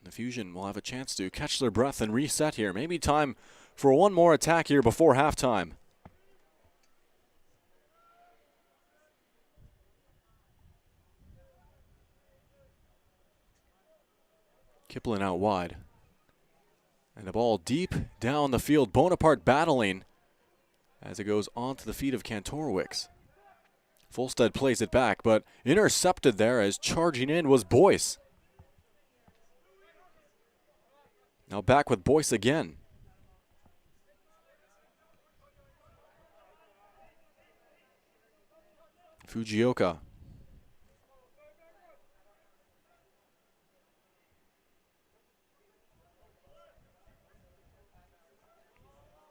The Fusion will have a chance to catch their breath and reset here. Maybe time for one more attack here before halftime. Kiplin out wide. And the ball deep down the field. Bonaparte battling as it goes onto the feet of Kantorowicz. Fulstead plays it back, but intercepted there as charging in was Boyce. Now back with Boyce again. Fujioka.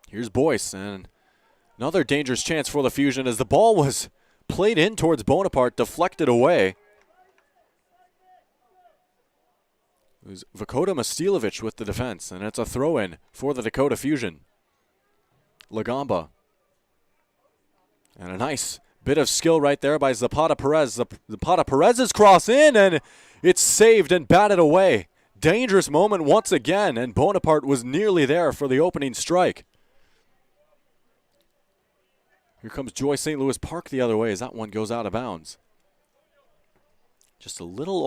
Here's Boyce, and another dangerous chance for the Fusion as the ball was played in towards Bonaparte, deflected away. It was Dakota Masilovic with the defense, and it's a throw-in for the Dakota Fusion. Lagamba. And a nice bit of skill right there by Zapata Perez. Zapata Perez's cross in, and it's saved and batted away. Dangerous moment once again, and Bonaparte was nearly there for the opening strike. Here comes Joy St. Louis Park the other way as that one goes out of bounds. Just a little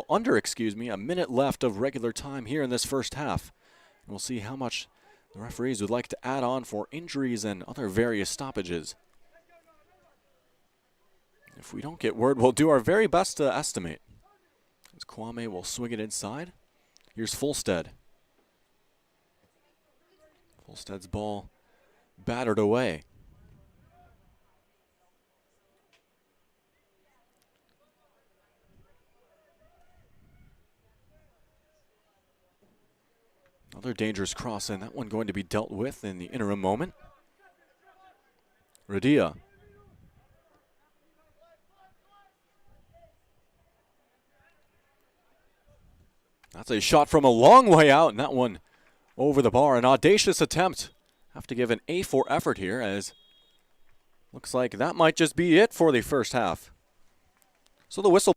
under, a minute left of regular time here in this first half. And we'll see how much the referees would like to add on for injuries and other various stoppages. If we don't get word, we'll do our very best to estimate. As Kwame will swing it inside. Here's Fulstead. Fulstead's ball battered away. Another dangerous cross, and that one going to be dealt with in the interim moment. Radia. That's a shot from a long way out, and that one over the bar. An audacious attempt. Have to give an A for effort here as Looks like that might just be it for the first half. So the whistle.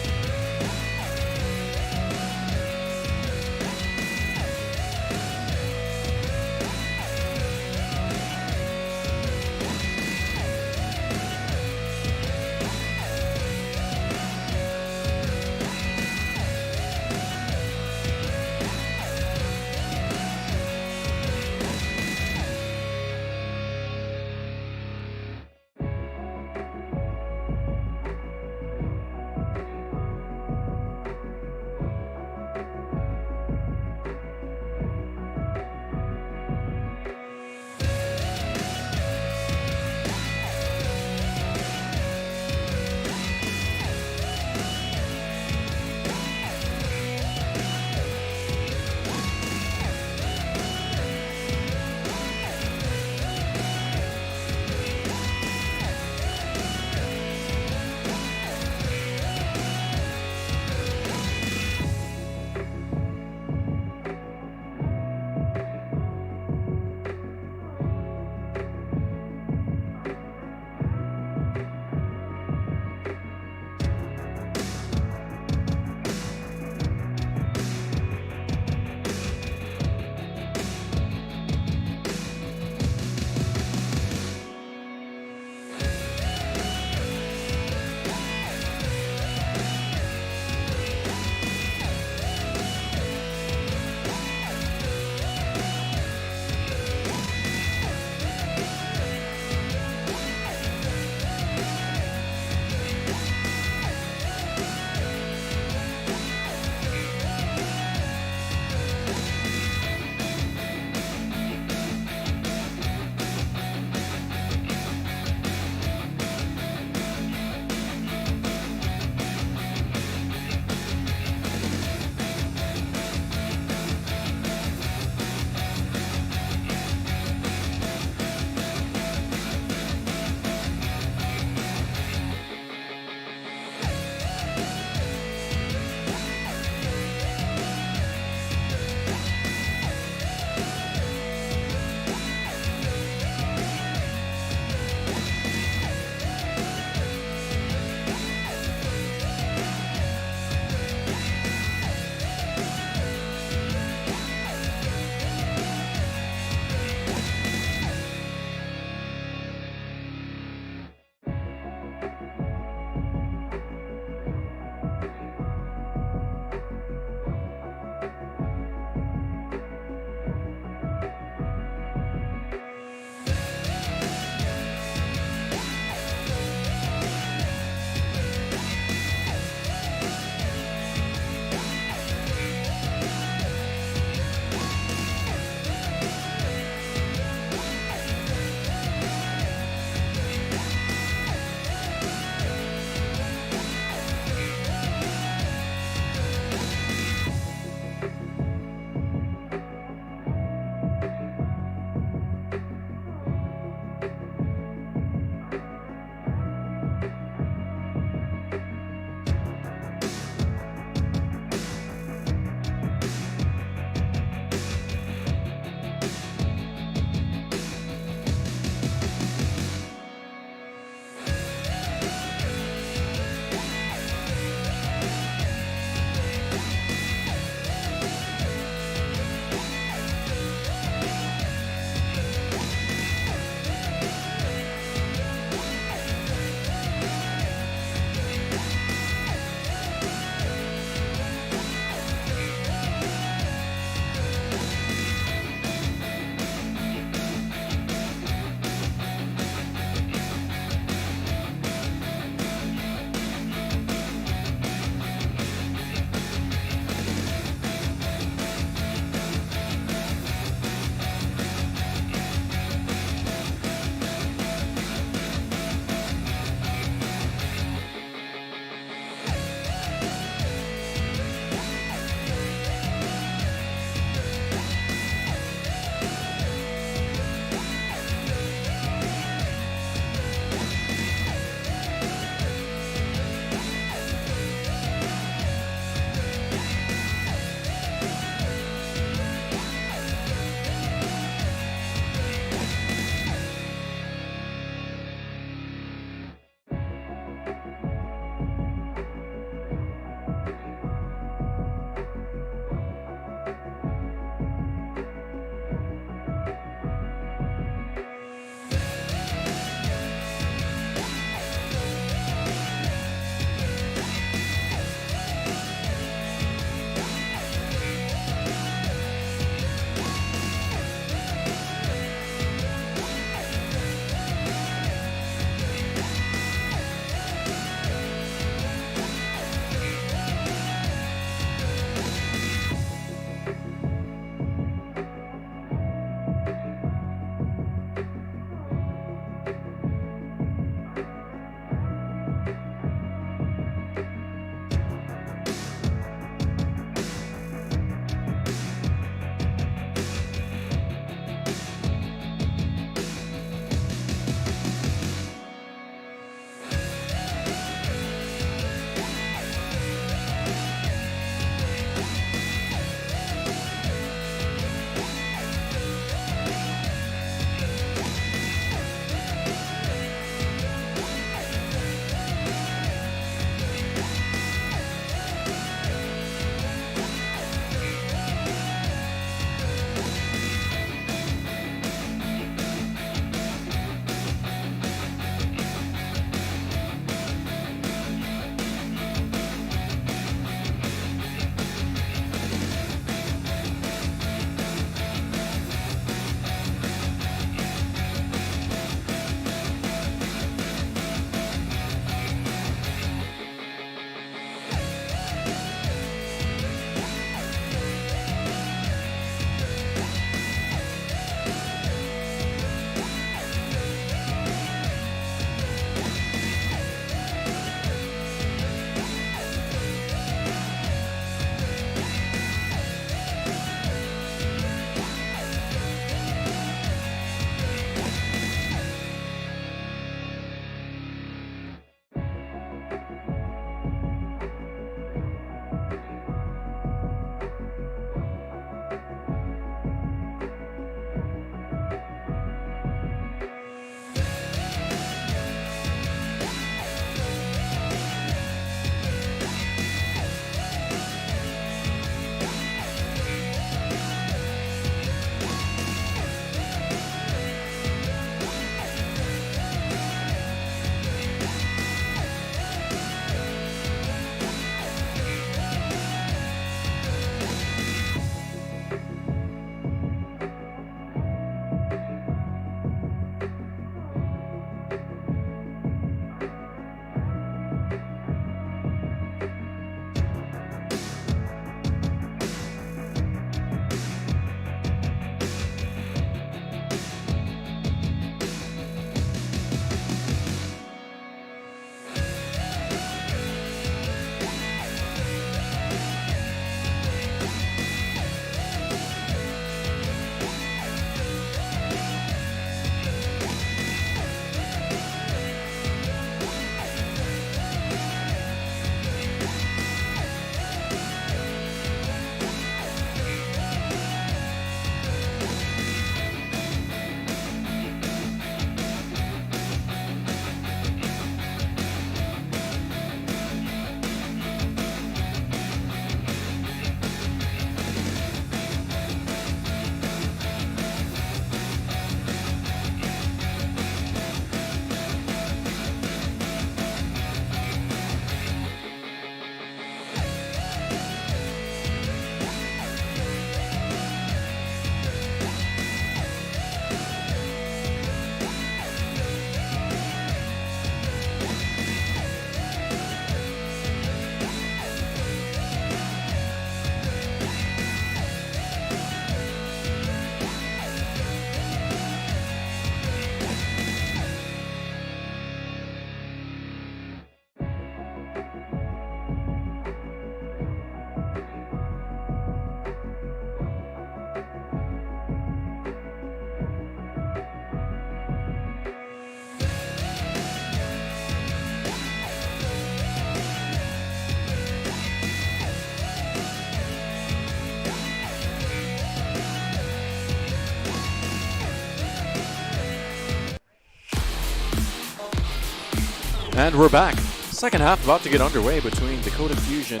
And we're back. Second half about to get underway between Dakota Fusion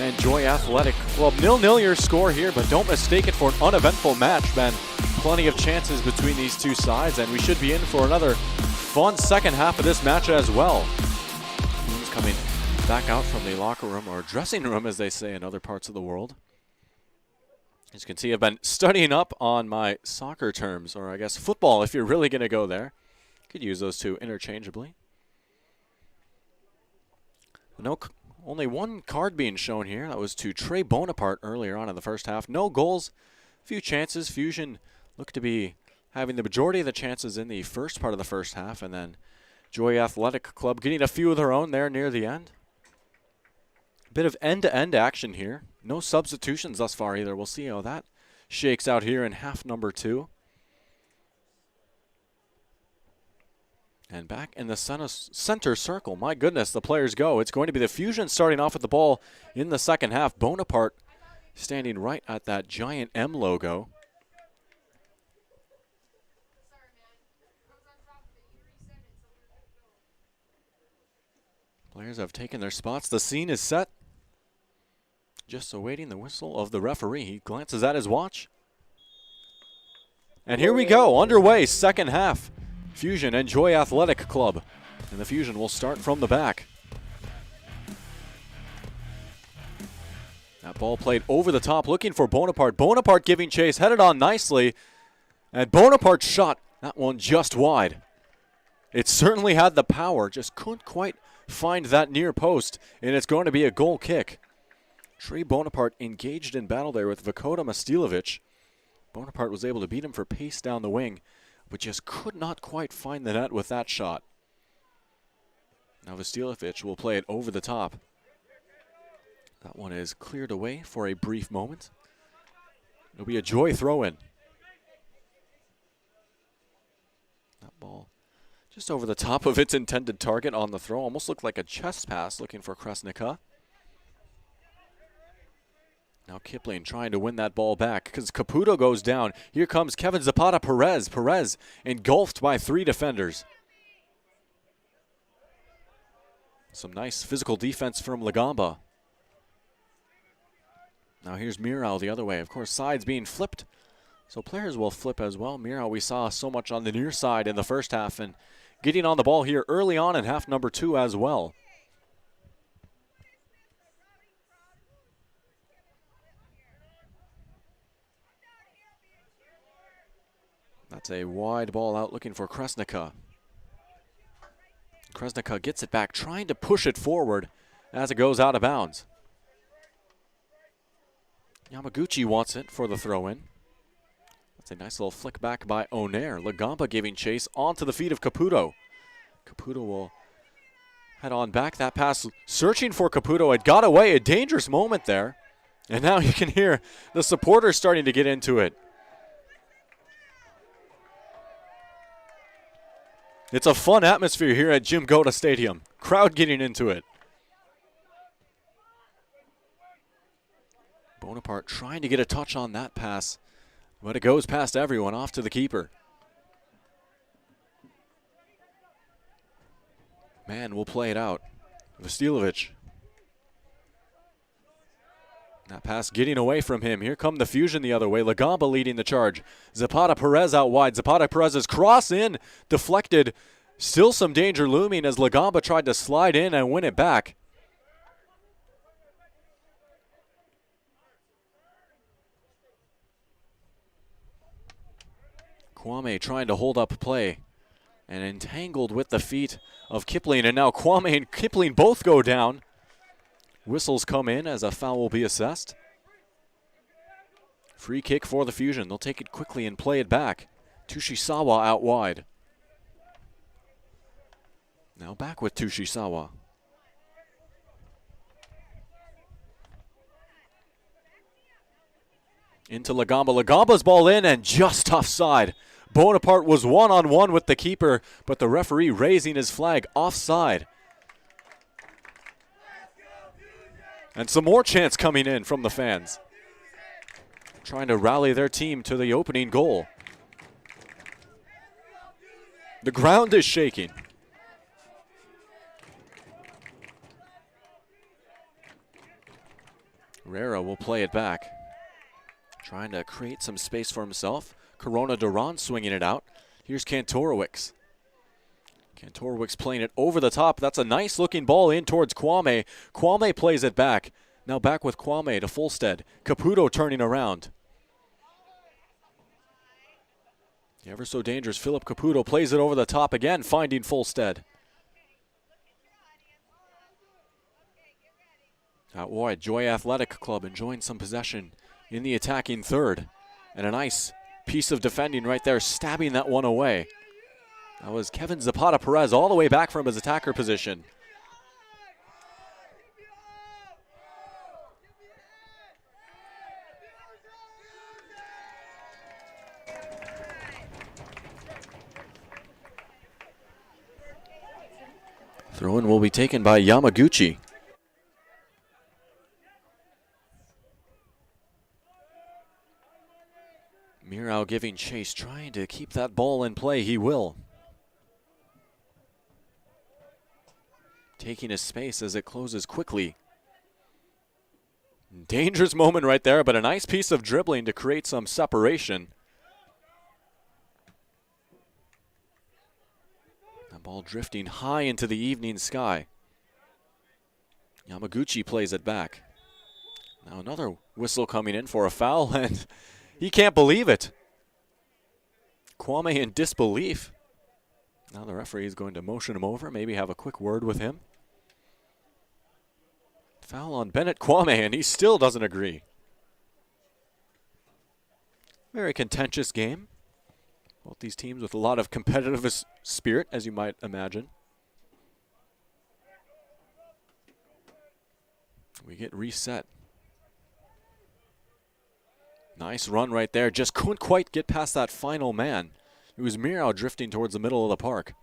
and Joy Athletic Club. 0-0 your score here, but don't mistake it for an uneventful match, Ben. Plenty of chances between these two sides, and we should be in for another fun second half of this match as well. Teams coming back out from the locker room, or dressing room as they say in other parts of the world. As you can see, I've been studying up on my soccer terms, or I guess football if you're really going to go there. Could use those two interchangeably. No, only one card being shown here. That was to Trey Bonaparte earlier on in the first half. No goals, few chances. Fusion looked to be having the majority of the chances in the first part of the first half, and then Joy Athletic Club getting a few of their own there near the end. A bit of end-to-end action here. No substitutions thus far either. We'll see how that shakes out here in half number 2. And back in the center circle, my goodness, the players go. It's going to be the Fusion starting off with the ball in the second half. Bonaparte standing right at that giant M logo. Players have taken their spots. The scene is set. Just awaiting the whistle of the referee. He glances at his watch. And here we go, underway, second half. Fusion and Joy Athletic Club. And the Fusion will start from the back. That ball played over the top, looking for Bonaparte. Bonaparte giving chase, headed on nicely. And Bonaparte shot that one just wide. It certainly had the power, just couldn't quite find that near post. And it's going to be a goal kick. Trey Bonaparte engaged in battle there with Dakota Mastilovic. Bonaparte was able to beat him for pace down the wing, but just could not quite find the net with that shot. Now Vastilovic will play it over the top. That one is cleared away for a brief moment. It'll be a Joy throw-in. That ball just over the top of its intended target on the throw. Almost looked like a chest pass looking for Krasnica. Now Kipling trying to win that ball back because Caputo goes down. Here comes Kevin Zapata Perez. Perez engulfed by 3 defenders. Some nice physical defense from Lagamba. Now here's Mirau the other way. Of course, sides being flipped, so players will flip as well. Mirau, we saw so much on the near side in the first half, and getting on the ball here early on in half number 2 as well. That's a wide ball out looking for Krasnica. Krasnica gets it back, trying to push it forward as it goes out of bounds. Yamaguchi wants it for the throw-in. That's a nice little flick back by Onair. Lagamba giving chase onto the feet of Caputo. Caputo will head on back. That pass searching for Caputo. It got away. A dangerous moment there. And now you can hear the supporters starting to get into it. It's a fun atmosphere here at Jim Goda Stadium. Crowd getting into it. Bonaparte trying to get a touch on that pass, but it goes past everyone, off to the keeper. Man will play it out. Vastilovic. That pass getting away from him. Here come the Fusion the other way. Lagamba leading the charge. Zapata Perez out wide. Zapata Perez's cross in, deflected. Still some danger looming as Lagamba tried to slide in and win it back. Kwame trying to hold up play and entangled with the feet of Kipling. And now Kwame and Kipling both go down. Whistles come in as a foul will be assessed. Free kick for the Fusion. They'll take it quickly and play it back. Tushisawa out wide. Now back with Tushisawa. Into Lagamba. Lagamba's ball in and just offside. Bonaparte was one-on-one with the keeper, but the referee raising his flag offside. And some more chants coming in from the fans, trying to rally their team to the opening goal. The ground is shaking. Herrera will play it back. Trying to create some space for himself. Corona Duran swinging it out. Here's Kantorowicz. Kantorowicz playing it over the top. That's a nice looking ball in towards Kwame. Kwame plays it back. Now back with Kwame to Fulstead. Caputo turning around. The ever so dangerous Philip Caputo plays it over the top again, finding Fulstead. Out wide, Joy Athletic Club enjoying some possession in the attacking third. And a nice piece of defending right there, stabbing that one away. That was Kevin Zapata Perez all the way back from his attacker position. Throw-in will be taken by Yamaguchi. Mirau giving chase, trying to keep that ball in play. He will. Taking his space as it closes quickly. Dangerous moment right there, but a nice piece of dribbling to create some separation. That ball drifting high into the evening sky. Yamaguchi plays it back. Now another whistle coming in for a foul, and he can't believe it. Kwame in disbelief. Now the referee is going to motion him over, maybe have a quick word with him. Foul on Bennett Kwame, and he still doesn't agree. Very contentious game. Both these teams with a lot of competitive spirit, as you might imagine. We get reset. Nice run right there. Just couldn't quite get past that final man. It was Mirau drifting towards the middle of the park.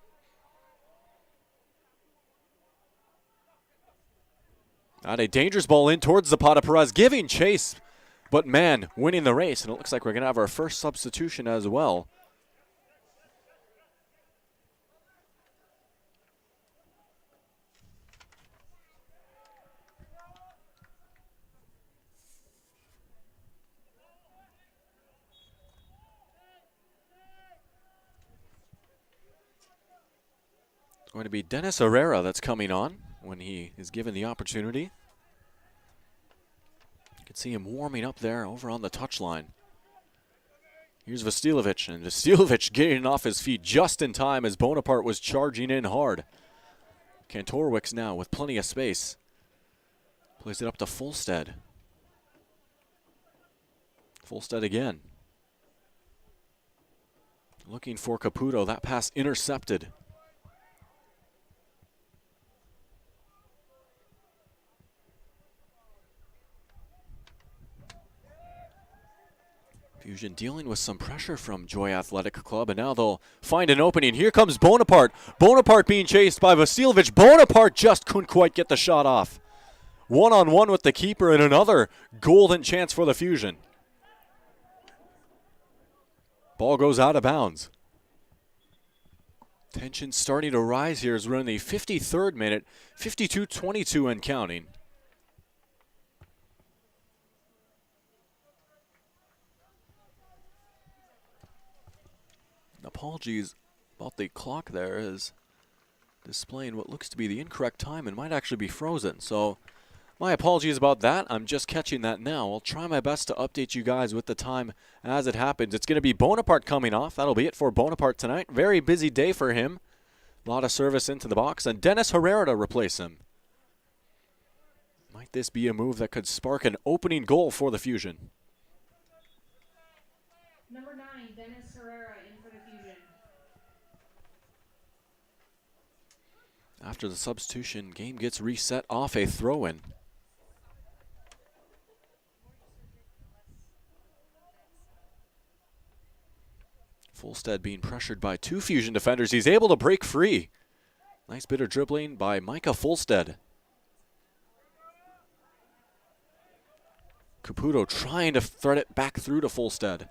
Not a dangerous ball in towards Zapata Perez, giving chase, but man, winning the race. And it looks like we're going to have our first substitution as well. It's going to be Dennis Herrera that's coming on when he is given the opportunity. You can see him warming up there over on the touchline. Here's Vastilovic, and Vastilovic getting off his feet just in time as Bonaparte was charging in hard. Kantorowicz now with plenty of space. Plays it up to Fulstead. Fulstead again. Looking for Caputo. That pass intercepted. Fusion dealing with some pressure from Joy Athletic Club, and now they'll find an opening. Here comes Bonaparte. Bonaparte being chased by Vastilovic. Bonaparte just couldn't quite get the shot off. One-on-one with the keeper, and another golden chance for the Fusion. Ball goes out of bounds. Tension starting to rise here as we're in the 53rd minute, 52-22 and counting. Apologies about the clock there, is displaying what looks to be the incorrect time and might actually be frozen. So my apologies about that. I'm just catching that now. I'll try my best to update you guys with the time as it happens. It's going to be Bonaparte coming off. That'll be it for Bonaparte tonight. Very busy day for him. A lot of service into the box, and Dennis Herrera to replace him. Might this be a move that could spark an opening goal for the Fusion? Number 9, Dennis Herrera in for the Fusion. After the substitution, game gets reset off a throw-in. Fulstead being pressured by two Fusion defenders. He's able to break free. Nice bit of dribbling by Micah Fulstead. Caputo trying to thread it back through to Fulstead.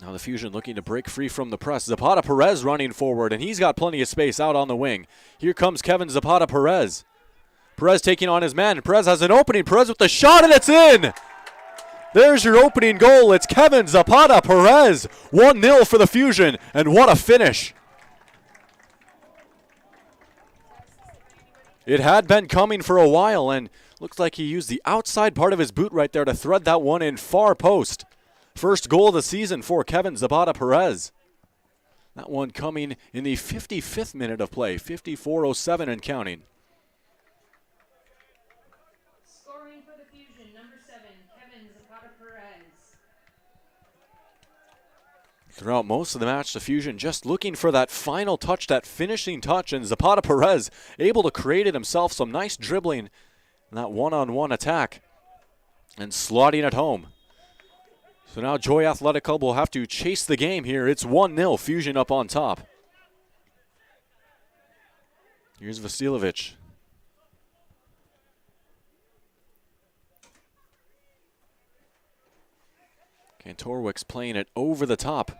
Now the Fusion looking to break free from the press. Zapata Perez running forward, and he's got plenty of space out on the wing. Here comes Kevin Zapata Perez. Perez taking on his man. Perez has an opening. Perez with the shot, and it's in. There's your opening goal. It's Kevin Zapata Perez. 1-0 for the Fusion, and what a finish. It had been coming for a while, and looks like he used the outside part of his boot right there to thread that one in far post. First goal of the season for Kevin Zapata Perez. That one coming in the 55th minute of play, 54:07 and counting. Scoring for the Fusion, number 7, Kevin Zapata Perez. Throughout most of the match, the Fusion just looking for that final touch, that finishing touch, and Zapata Perez able to create it himself, some nice dribbling in that one-on-one attack and slotting it home. So now Joy Athletic Club will have to chase the game here. It's 1-0, Fusion up on top. Here's Vasilovic. Kantorwick's playing it over the top.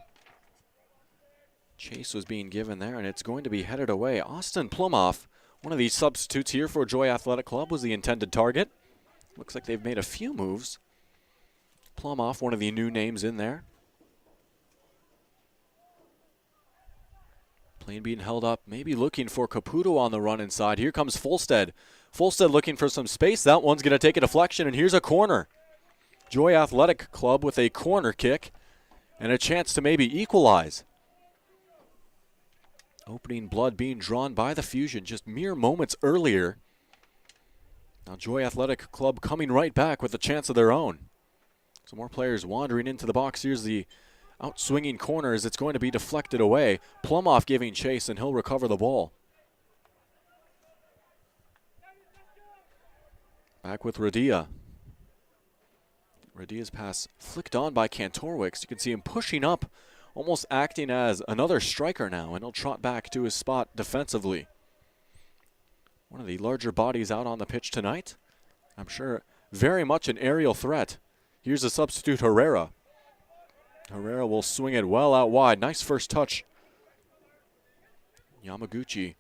Chase was being given there, and it's going to be headed away. Austin Plumoff, one of these substitutes here for Joy Athletic Club, was the intended target. Looks like they've made a few moves. Plumoff, one of the new names in there. Plane being held up, maybe looking for Caputo on the run inside. Here comes Folstead. Folstead looking for some space. That one's going to take a deflection, and here's a corner. Joy Athletic Club with a corner kick and a chance to maybe equalize. Opening blood being drawn by the Fusion just mere moments earlier. Now Joy Athletic Club coming right back with a chance of their own. Some more players wandering into the box. Here's the outswinging corner as it's going to be deflected away. Plumoff giving chase, and he'll recover the ball. Back with Radia. Radia's pass flicked on by Kantorwick. So you can see him pushing up, almost acting as another striker now, and he'll trot back to his spot defensively. One of the larger bodies out on the pitch tonight. I'm sure very much an aerial threat. Here's the substitute, Herrera. Herrera will swing it well out wide. Nice first touch. Yamaguchi.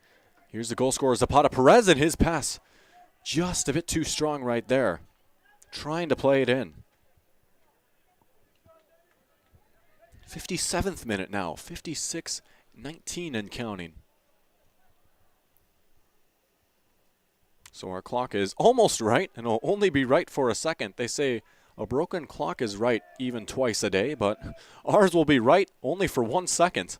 Here's the goal scorer, Zapata Perez, and his pass just a bit too strong right there. Trying to play it in. 57th minute now. 56-19 and counting. So our clock is almost right, and it'll only be right for a second. They say a broken clock is right even twice a day, but ours will be right only for 1 second.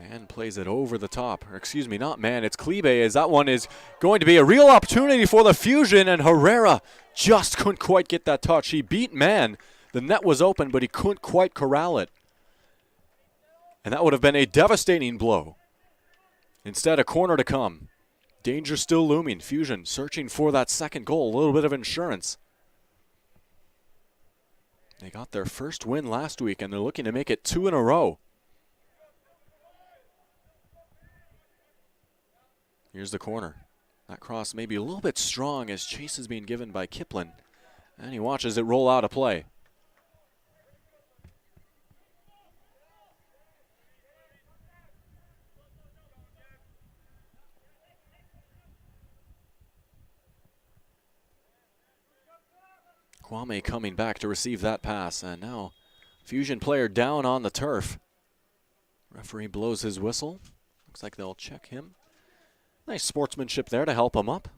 Man plays it over the top. Or excuse me, not Man, it's Klebe, as that one is going to be a real opportunity for the Fusion, and Herrera just couldn't quite get that touch. He beat Man. The net was open, but he couldn't quite corral it. And that would have been a devastating blow. Instead, a corner to come. Danger still looming. Fusion searching for that second goal. A little bit of insurance. They got their first win last week, and they're looking to make it 2 in a row. Here's the corner. That cross may be a little bit strong as chase is being given by Kiplin. And he watches it roll out of play. Kwame coming back to receive that pass, and now Fusion player down on the turf. Referee blows his whistle. Looks like they'll check him. Nice sportsmanship there to help him up.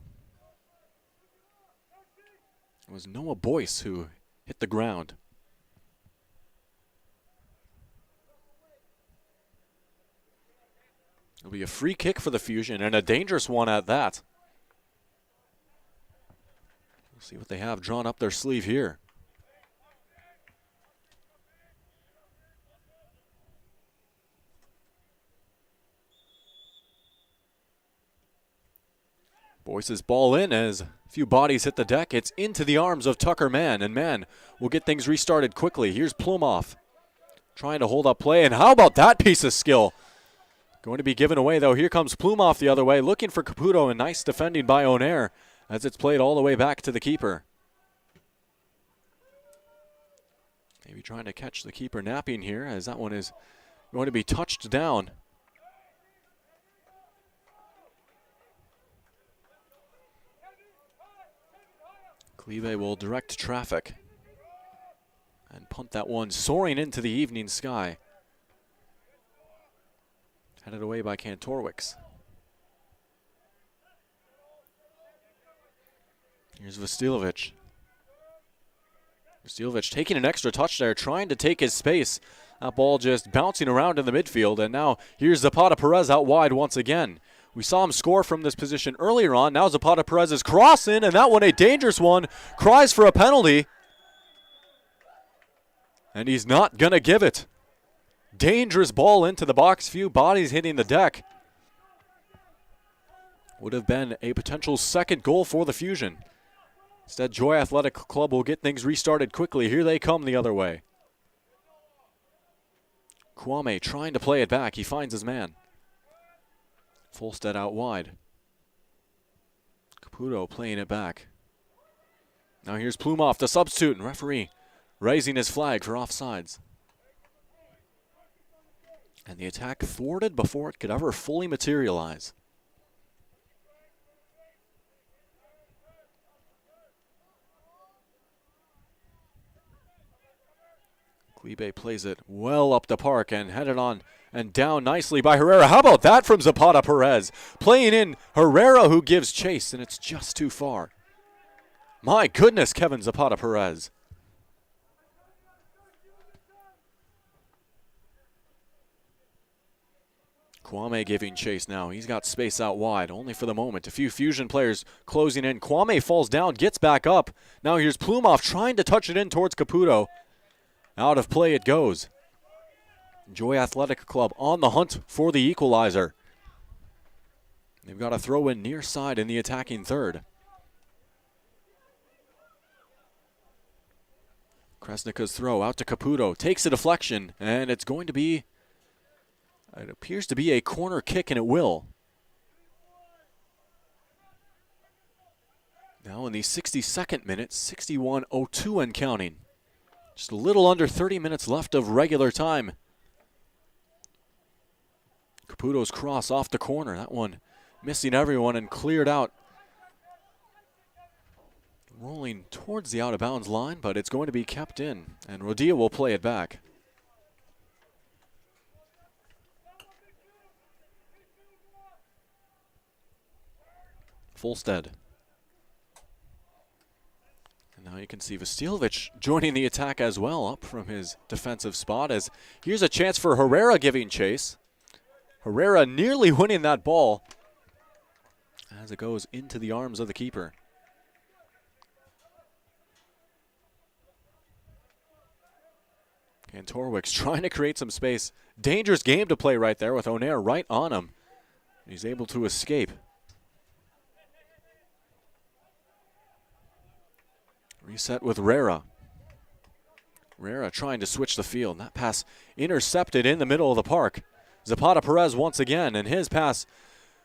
It was Noah Boyce who hit the ground. It'll be a free kick for the Fusion, and a dangerous one at that. We'll see what they have drawn up their sleeve here. Boyce's ball in as a few bodies hit the deck. It's into the arms of Tucker Mann, and Mann will get things restarted quickly. Here's Plumoff trying to hold up play, and how about that piece of skill? Going to be given away, though. Here comes Plumoff the other way, looking for Caputo, and nice defending by Onair as it's played all the way back to the keeper. Maybe trying to catch the keeper napping here, as that one is going to be touched down. Klibe will direct traffic and punt that one soaring into the evening sky. Headed away by Kantorwiks. Here's Vastilovic. Vastilovic taking an extra touch there, trying to take his space. That ball just bouncing around in the midfield, and now here's Zapata Perez out wide once again. We saw him score from this position earlier on. Now Zapata Perez is crossing, and that one a dangerous one. Cries for a penalty. And he's not going to give it. Dangerous ball into the box. Few bodies hitting the deck. Would have been a potential second goal for the Fusion. Instead, Joy Athletic Club will get things restarted quickly. Here they come the other way. Kwame trying to play it back. He finds his man. Fulstead out wide. Caputo playing it back. Now here's Plumhoff, the substitute, and referee raising his flag for offsides. And the attack thwarted before it could ever fully materialize. Klibe plays it well up the park and headed on and down nicely by Herrera. How about that from Zapata Perez? Playing in Herrera, who gives chase, and it's just too far. My goodness, Kevin Zapata Perez. Kwame giving chase now. He's got space out wide, only for the moment. A few Fusion players closing in. Kwame falls down, gets back up. Now here's Plumhoff trying to touch it in towards Caputo. Out of play it goes. Joy Athletic Club on the hunt for the equalizer. They've got a throw in near side in the attacking third. Kresnika's throw out to Caputo. Takes a deflection, and it's going to be, it appears to be a corner kick, and it will. Now in the 62nd minute, 61:02 and counting. Just a little under 30 minutes left of regular time. Caputo's cross off the corner. That one missing everyone and cleared out. Rolling towards the out-of-bounds line, but it's going to be kept in. And Rodia will play it back. Fulstead. Now you can see Vastilovic joining the attack as well, up from his defensive spot. As here's a chance for Herrera giving chase. Herrera nearly winning that ball as it goes into the arms of the keeper. Kantorwiks trying to create some space. Dangerous game to play right there with O'Neill right on him. He's able to escape. Reset with Rera. Rera trying to switch the field. That pass intercepted in the middle of the park. Zapata Perez once again, and his pass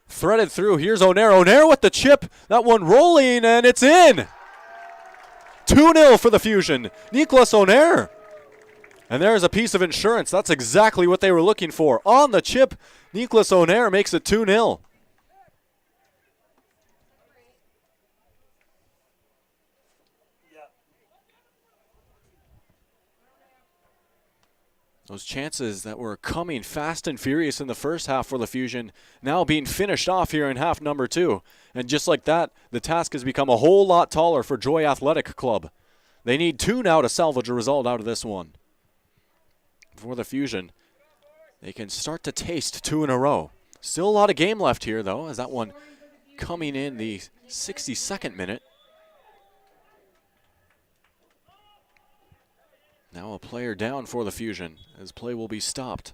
threaded through. Here's O'Neill. O'Neill with the chip. That one rolling, and it's in. 2-0 for the Fusion. Nicholas O'Neill. And there's a piece of insurance. That's exactly what they were looking for. On the chip, Nicholas O'Neill makes it 2-0. Those chances that were coming fast and furious in the first half for the Fusion now being finished off here in half number 2. And just like that, the task has become a whole lot taller for Joy Athletic Club. They need 2 now to salvage a result out of this one. For the Fusion, they can start to taste 2 in a row. Still a lot of game left here, though, as that one coming in the 62nd minute. Now a player down for the Fusion as play will be stopped.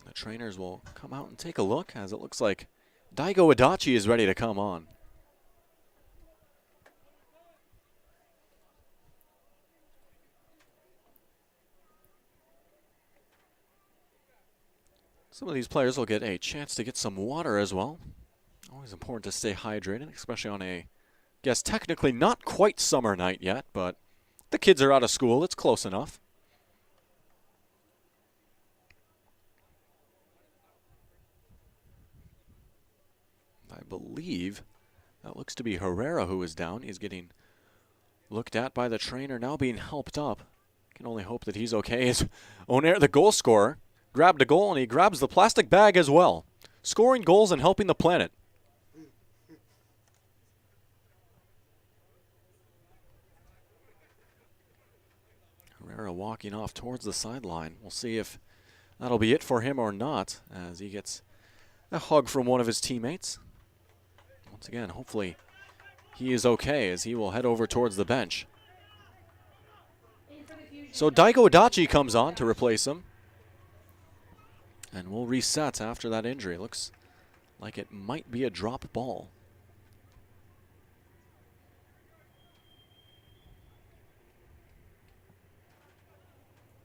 The trainers will come out and take a look as it looks like Daigo Adachi is ready to come on. Some of these players will get a chance to get some water as well. Always important to stay hydrated, especially on a, guess technically not quite summer night yet, but the kids are out of school. It's close enough. I believe That looks to be Herrera who is down. He's getting looked at by the trainer, now being helped up. Can only hope that he's okay. As Onair, the goal scorer, grabbed a goal and he grabs the plastic bag as well. Scoring goals and helping the planet. Herrera walking off towards the sideline. We'll see if that'll be it for him or not, as he gets a hug from one of his teammates. Once again, hopefully he is okay as he will head over towards the bench. So Daigo Adachi comes on to replace him. And we'll reset after that injury. Looks like it might be a drop ball.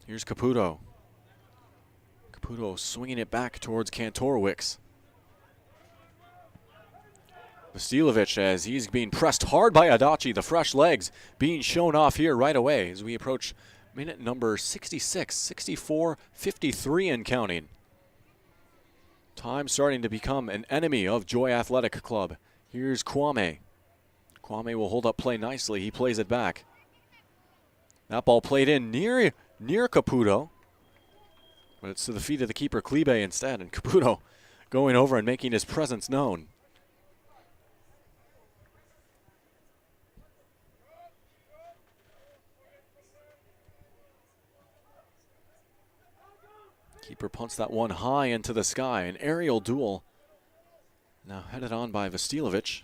Here's Caputo. Caputo swinging it back towards Kantorowicz. Vasiljevic, as he's being pressed hard by Adachi, the fresh legs being shown off here right away as we approach minute number 66, 64, 53 and counting. Time starting to become an enemy of Joy Athletic Club. Here's Kwame. Kwame will hold up play nicely. He plays it back. That ball played in near Caputo, but it's to the feet of the keeper, Klibe, instead, and Caputo going over and making his presence known. Keeper punts that one high into the sky. An aerial duel now headed on by Vasiljevic.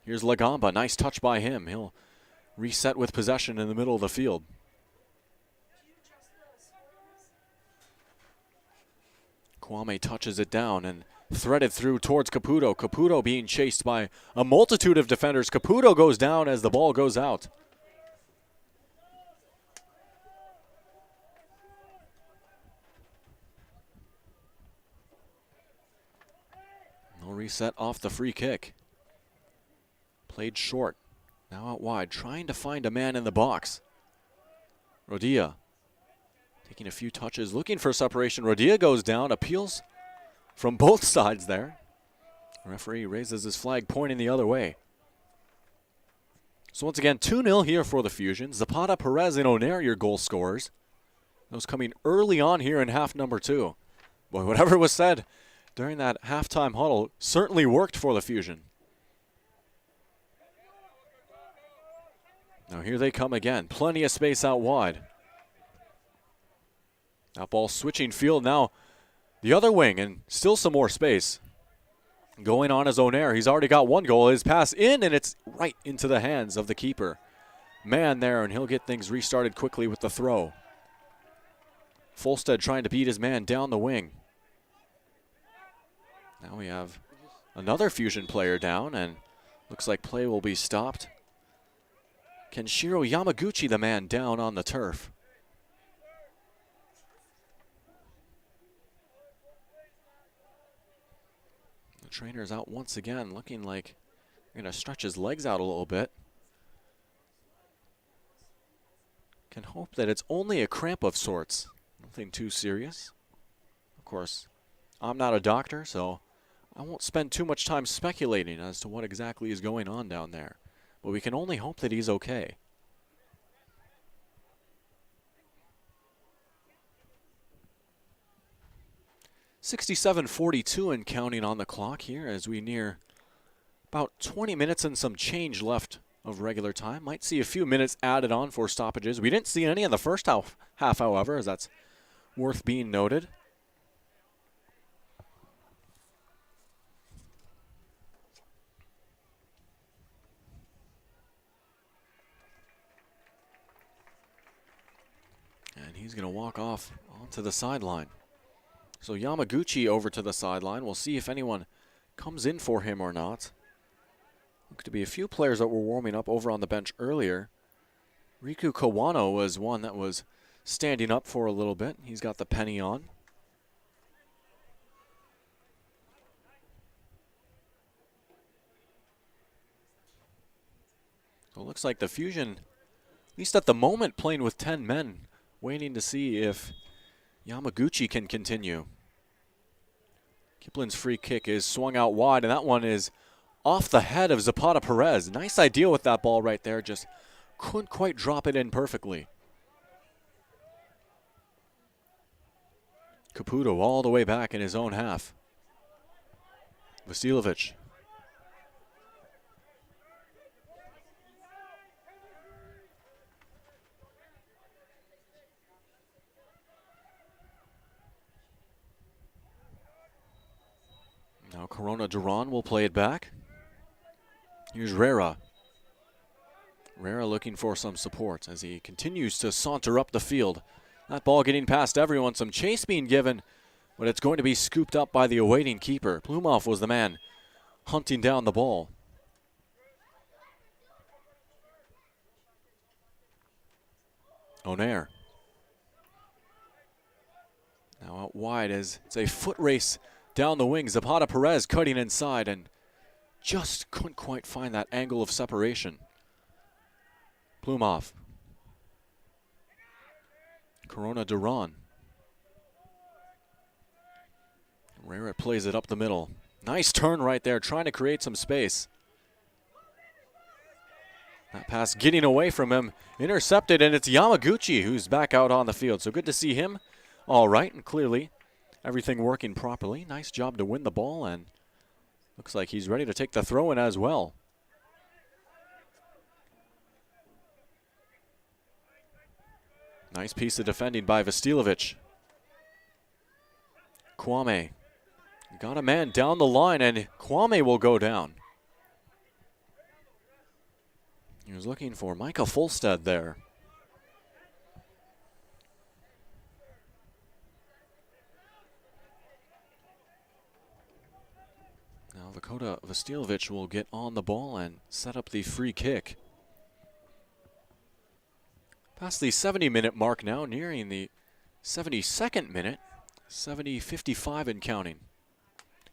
Here's Lagamba. Nice touch by him. He'll reset with possession in the middle of the field. Kwame touches it down and threaded through towards Caputo. Caputo being chased by a multitude of defenders. Caputo goes down as the ball goes out. No reset off the free kick. Played short. Now out wide, trying to find a man in the box. Rodia taking a few touches, looking for separation. Rodia goes down, appeals from both sides there. The referee raises his flag, pointing the other way. So once again, 2-0 here for the Fusion. Zapata, Perez, and Onair, your goal scorers. Those coming early on here in half number 2. Boy, whatever was said during that halftime huddle certainly worked for the Fusion. Now here they come again. Plenty of space out wide. That ball switching field now the other wing, and still some more space. Going on as Onair. He's already got one goal. His pass in, and it's right into the hands of the keeper. Man there, and he'll get things restarted quickly with the throw. Folstead trying to beat his man down the wing. Now we have another Fusion player down, and looks like play will be stopped. Kenshiro Yamaguchi, the man down on the turf. The trainer's out once again, looking like he's going to stretch his legs out a little bit. Can hope that it's only a cramp of sorts. Nothing too serious. Of course, I'm not a doctor, so I won't spend too much time speculating as to what exactly is going on down there. But we can only hope that he's okay. .67:42 and counting on the clock here as we near about 20 minutes and some change left of regular time. Might see a few minutes added on for stoppages. We didn't see any in the first half however, as that's worth being noted. And he's going to walk off onto the sideline. So Yamaguchi over to the sideline. We'll see if anyone comes in for him or not. Look to be a few players that were warming up over on the bench earlier. Riku Kawano was one that was standing up for a little bit. He's got the penny on. So it looks like the Fusion, at least at the moment, playing with 10 men, waiting to see if Yamaguchi can continue. Kiplin's free kick is swung out wide, and that one is off the head of Zapata Perez. Nice idea with that ball right there, just couldn't quite drop it in perfectly. Caputo all the way back in his own half. Vasilovic. Now Corona Duran will play it back. Here's Rera. Rera looking for some support as he continues to saunter up the field. That ball getting past everyone, some chase being given, but it's going to be scooped up by the awaiting keeper. Plumhoff was the man hunting down the ball. Onair. Now out wide as it's a foot race down the wing. Zapata Perez cutting inside and just couldn't quite find that angle of separation. Plumhoff. Corona Duran. Rera plays it up the middle. Nice turn right there, trying to create some space. That pass getting away from him, intercepted, and it's Yamaguchi who's back out on the field. So good to see him all right, and clearly everything working properly. Nice job to win the ball, and looks like he's ready to take the throw in as well. Nice piece of defending by Vasilovic. Kwame got a man down the line, and Kwame will go down. He was looking for Micah Fulstead there. Now Dakota Vasilovic will get on the ball and set up the free kick. Past the 70-minute mark now, nearing the 72nd minute. 70-55 and counting.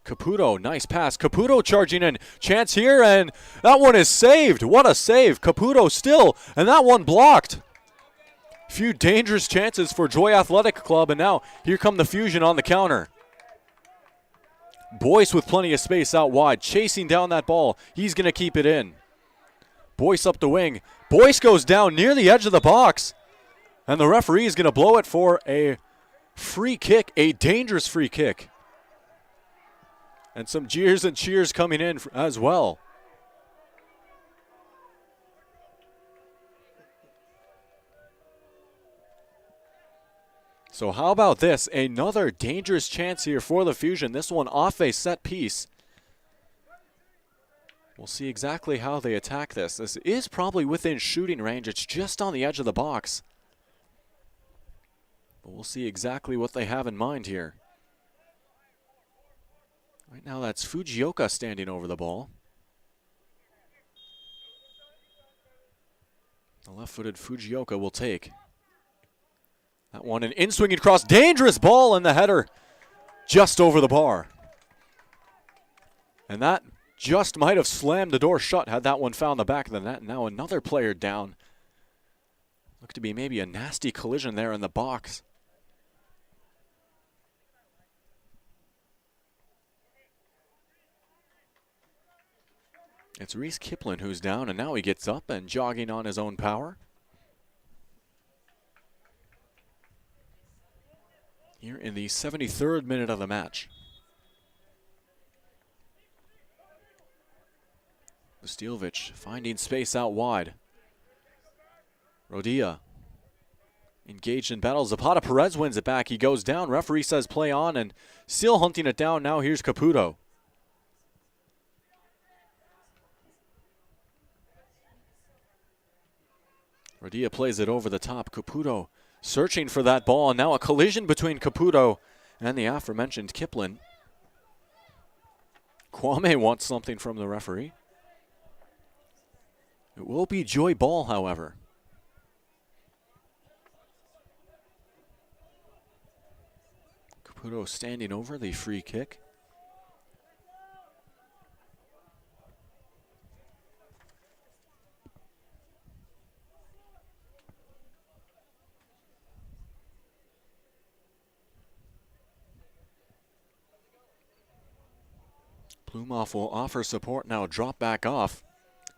Caputo, nice pass. Caputo charging in. Chance here, and that one is saved. What a save. Caputo still, and that one blocked. Few dangerous chances for Joy Athletic Club, and now here come the Fusion on the counter. Boyce with plenty of space out wide, chasing down that ball. He's going to keep it in. Boyce up the wing. Boyce goes down near the edge of the box, and the referee is going to blow it for a free kick, a dangerous free kick. And some jeers and cheers coming in as well. So how about this? Another dangerous chance here for the Fusion. This one off a set piece. We'll see exactly how they attack this. This is probably within shooting range. It's just on the edge of the box. But we'll see exactly what they have in mind here. Right now that's Fujioka standing over the ball. The left-footed Fujioka will take. That one, an in-swinging cross. Dangerous ball, and the header just over the bar. And that just might have slammed the door shut had that one found the back of the net. Now another player down. Looked to be maybe a nasty collision there in the box. It's Reese Kiplin who's down, and now he gets up and jogging on his own power. Here in the 73rd minute of the match. Vasilovic finding space out wide. Rodia engaged in battle. Zapata Perez wins it back. He goes down. Referee says play on, and still hunting it down. Now here's Caputo. Rodia plays it over the top. Caputo searching for that ball, and now a collision between Caputo and the aforementioned Kiplin. Kwame wants something from the referee. It will be Joy ball, however. Caputo standing over the free kick. Plumoff will offer support now, drop back off.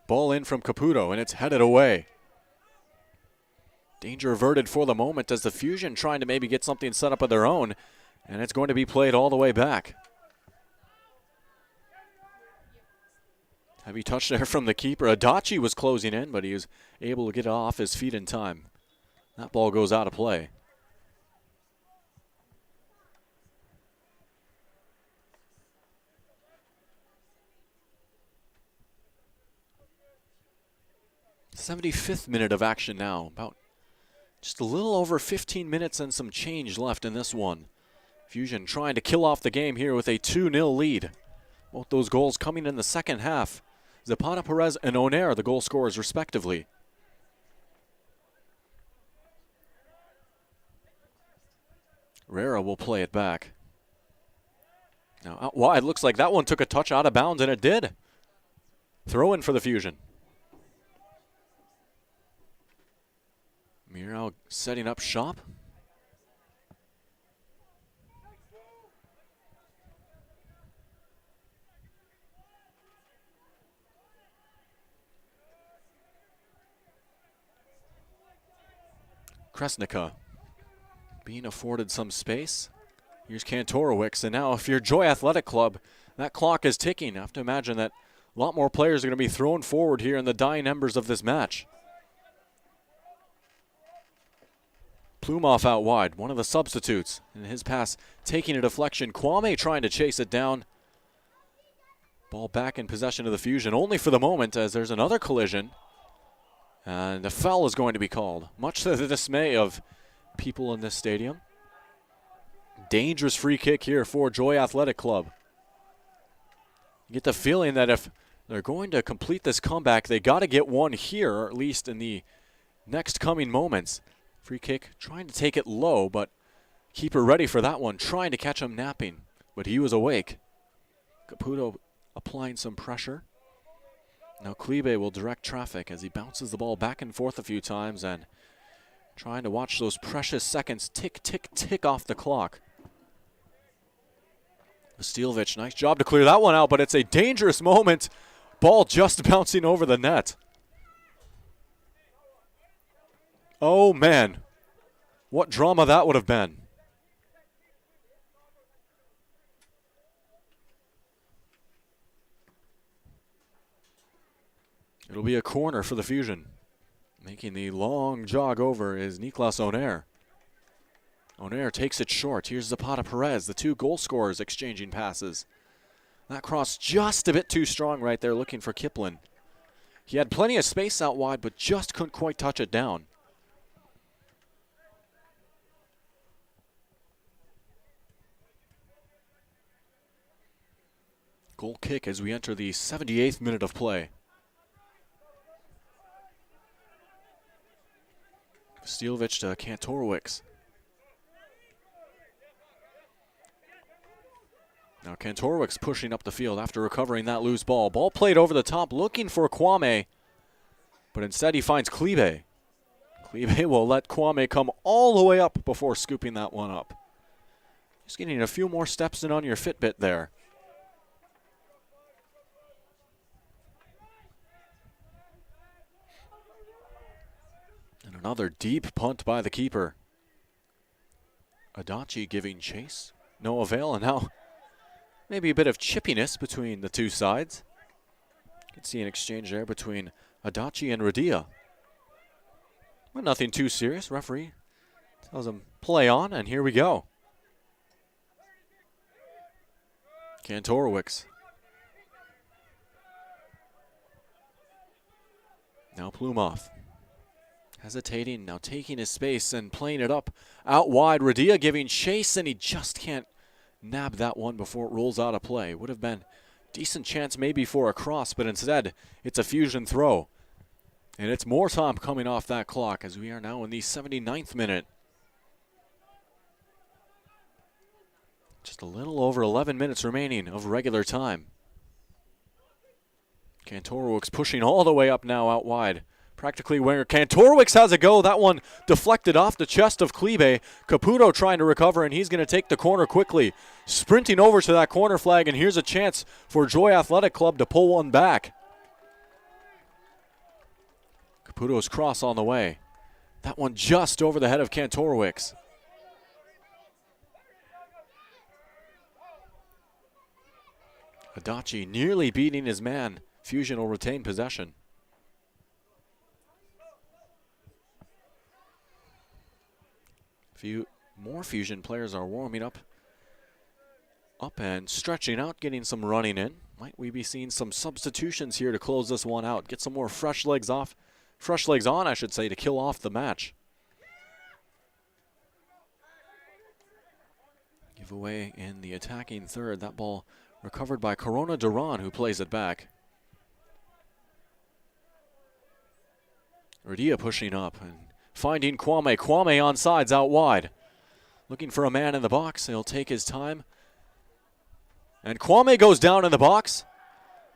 Ball in from Caputo, and it's headed away. Danger averted for the moment as the Fusion trying to maybe get something set up of their own, and it's going to be played all the way back. Heavy touch there from the keeper. Adachi was closing in, but he was able to get off his feet in time. That ball goes out of play. '75th minute of action now. About just a little over 15 minutes and some change left in this one. Fusion trying to kill off the game here with a 2-0 lead. Both those goals coming in the second half. Zapata Perez and Onair, the goal scorers respectively. Rera will play it back. Now out wide, looks like that one took a touch out of bounds, and it did. Throw in for the Fusion. Miro setting up shop. Kresnica being afforded some space. Here's Kantorowicz, and now if you're Joy Athletic Club, that clock is ticking. I have to imagine that a lot more players are going to be thrown forward here in the dying embers of this match. Plumoff out wide, one of the substitutes, and his pass taking a deflection. Kwame trying to chase it down. Ball back in possession of the Fusion, only for the moment as there's another collision. And a foul is going to be called, much to the dismay of people in this stadium. Dangerous free kick here for Joy Athletic Club. You get the feeling that if they're going to complete this comeback, they got to get one here, or at least in the next coming moments. Free kick, trying to take it low, but keeper ready for that one, trying to catch him napping, but he was awake. Caputo applying some pressure. Now Klibe will direct traffic as he bounces the ball back and forth a few times and trying to watch those precious seconds tick, tick, tick off the clock. Vastiljevic, nice job to clear that one out, but it's a dangerous moment. Ball just bouncing over the net. Oh man, what drama that would have been. It'll be a corner for the Fusion. Making the long jog over is Niklas Onair. Onair takes it short. Here's Zapata Perez, the two goal scorers exchanging passes. That cross just a bit too strong right there, looking for Kiplin. He had plenty of space out wide, but just couldn't quite touch it down. Goal kick as we enter the 78th minute of play. Vastiljevic to Kantorowicz. Now Kantorowicz pushing up the field after recovering that loose ball. Ball played over the top, looking for Kwame, but instead he finds Klibe. Klibe will let Kwame come all the way up before scooping that one up. Just getting a few more steps in on your Fitbit there. And another deep punt by the keeper. Adachi giving chase. No avail, and now maybe a bit of chippiness between the two sides. You can see an exchange there between Adachi and Radia. But nothing too serious. Referee tells him play on, and here we go. Kantorowicz. Now Plumoff. Hesitating, now taking his space and playing it up out wide. Radia giving chase, and he just can't nab that one before it rolls out of play. Would have been a decent chance maybe for a cross, but instead it's a Fusion throw. And it's more time coming off that clock as we are now in the 79th minute. Just a little over 11 minutes remaining of regular time. Kantorowicz pushing all the way up now out wide. practically where Kantorowicz has a go. That one deflected off the chest of Klebe. Caputo trying to recover, and he's going to take the corner quickly. Sprinting over to that corner flag, and here's a chance for Joy Athletic Club to pull one back. Caputo's cross on the way. That one just over the head of Kantorowicz. Adachi nearly beating his man. Fusion will retain possession. A few more Fusion players are warming up and stretching out, getting some running in. Might we be seeing some substitutions here to close this one out? Get some more fresh legs on, I should say, to kill off the match. Giveaway in the attacking third. That ball recovered by Corona Duran, who plays it back. Radia pushing up and finding Kwame. Kwame on sides out wide. Looking for a man in the box. He'll take his time. And Kwame goes down in the box.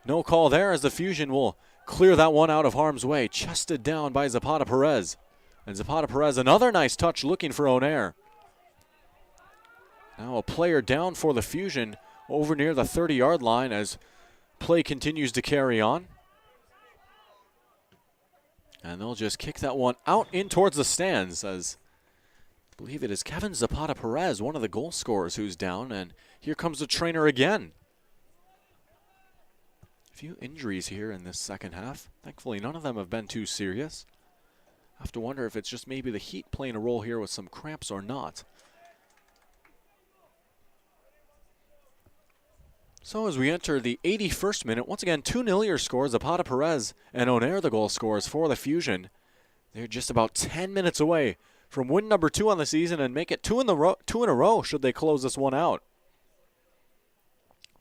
No call there as the Fusion will clear that one out of harm's way. Chested down by Zapata Perez. And Zapata Perez, another nice touch looking for Onair. Now a player down for the Fusion over near the 30-yard line as play continues to carry on. And they'll just kick that one out in towards the stands as I believe it is Kevin Zapata Perez, one of the goal scorers, who's down. And here comes the trainer again. A few injuries here in this second half. Thankfully, none of them have been too serious. I have to wonder if it's just maybe the heat playing a role here with some cramps or not. So as we enter the 81st minute, once again, 2-0 your scores. Zapata Perez and Onair the goal scorers for the Fusion. They're just about 10 minutes away from win number 2 on the season and make it two in a row should they close this one out.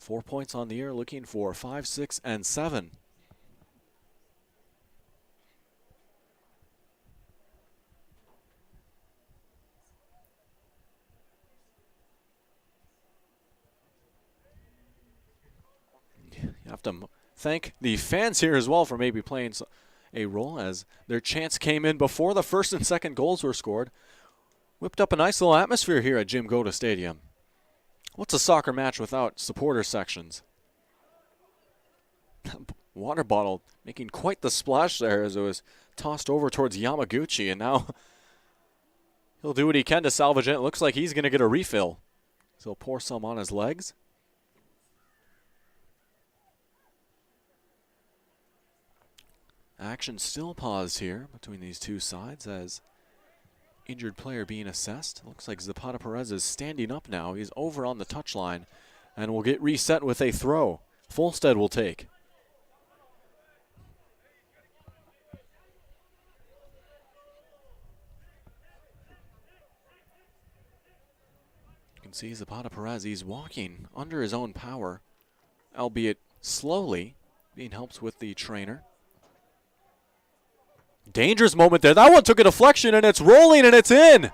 4 points on the year, looking for 5, 6, and 7. You have to thank the fans here as well for maybe playing a role as their chance came in before the first and second goals were scored. Whipped up a nice little atmosphere here at Jim Goda Stadium. What's a soccer match without supporter sections? Water bottle making quite the splash there as it was tossed over towards Yamaguchi, and now he'll do what he can to salvage it. It looks like he's going to get a refill. So he'll pour some on his legs. Action still paused here between these two sides as injured player being assessed. Looks like Zapata Perez is standing up now. He's over on the touchline and will get reset with a throw. Folstead will take. You can see Zapata Perez, he's walking under his own power, albeit slowly, being helped with the trainer. Dangerous moment there. That one took a deflection and it's rolling and it's in.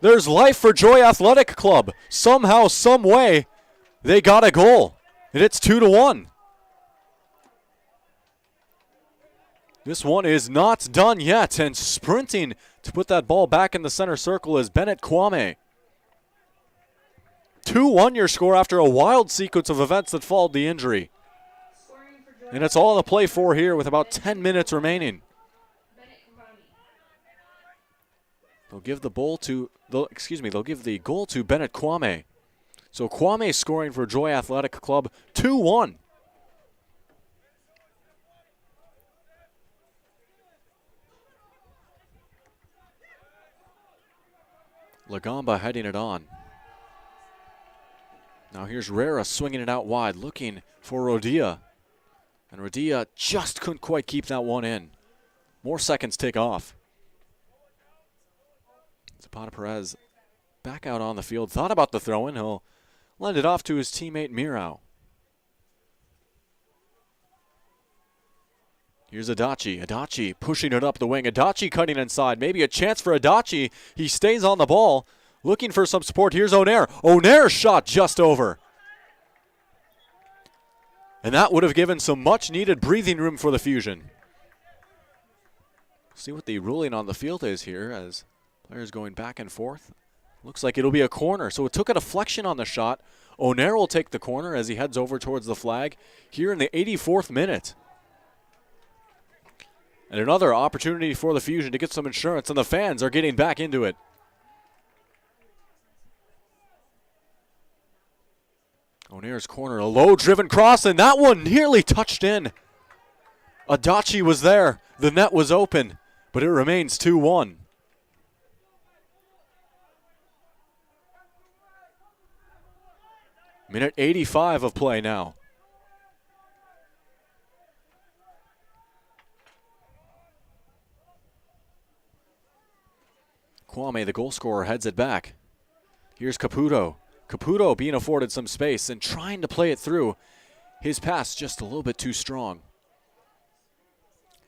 There's life for Joy Athletic Club. Somehow, some way, they got a goal. And it's 2-1. This one is not done yet. And sprinting to put that ball back in the center circle is Bennett Kwame. 2-1 your score after a wild sequence of events that followed the injury. And it's all in the play for here with about 10 minutes remaining. They'll give the goal to Bennett Kwame. So Kwame scoring for Joy Athletic Club, 2-1. Lagamba heading it on. Now here's Rera swinging it out wide, looking for Rodia. And Rodia just couldn't quite keep that one in. More seconds tick off. Zapata Perez back out on the field. Thought about the throw-in. He'll lend it off to his teammate Mirau. Here's Adachi. Adachi pushing it up the wing. Adachi cutting inside. Maybe a chance for Adachi. He stays on the ball, looking for some support. Here's Onair. Onair's shot just over. And that would have given some much-needed breathing room for the Fusion. See what the ruling on the field is here as players going back and forth. Looks like it'll be a corner, so it took a deflection on the shot. O'Neill will take the corner as he heads over towards the flag here in the 84th minute. And another opportunity for the Fusion to get some insurance, and the fans are getting back into it. O'Neill's corner, a low-driven cross, and that one nearly touched in. Adachi was there. The net was open, but it remains 2-1. Minute 85 of play now. Kwame, the goal scorer, heads it back. Here's Caputo. Caputo being afforded some space and trying to play it through. His pass just a little bit too strong.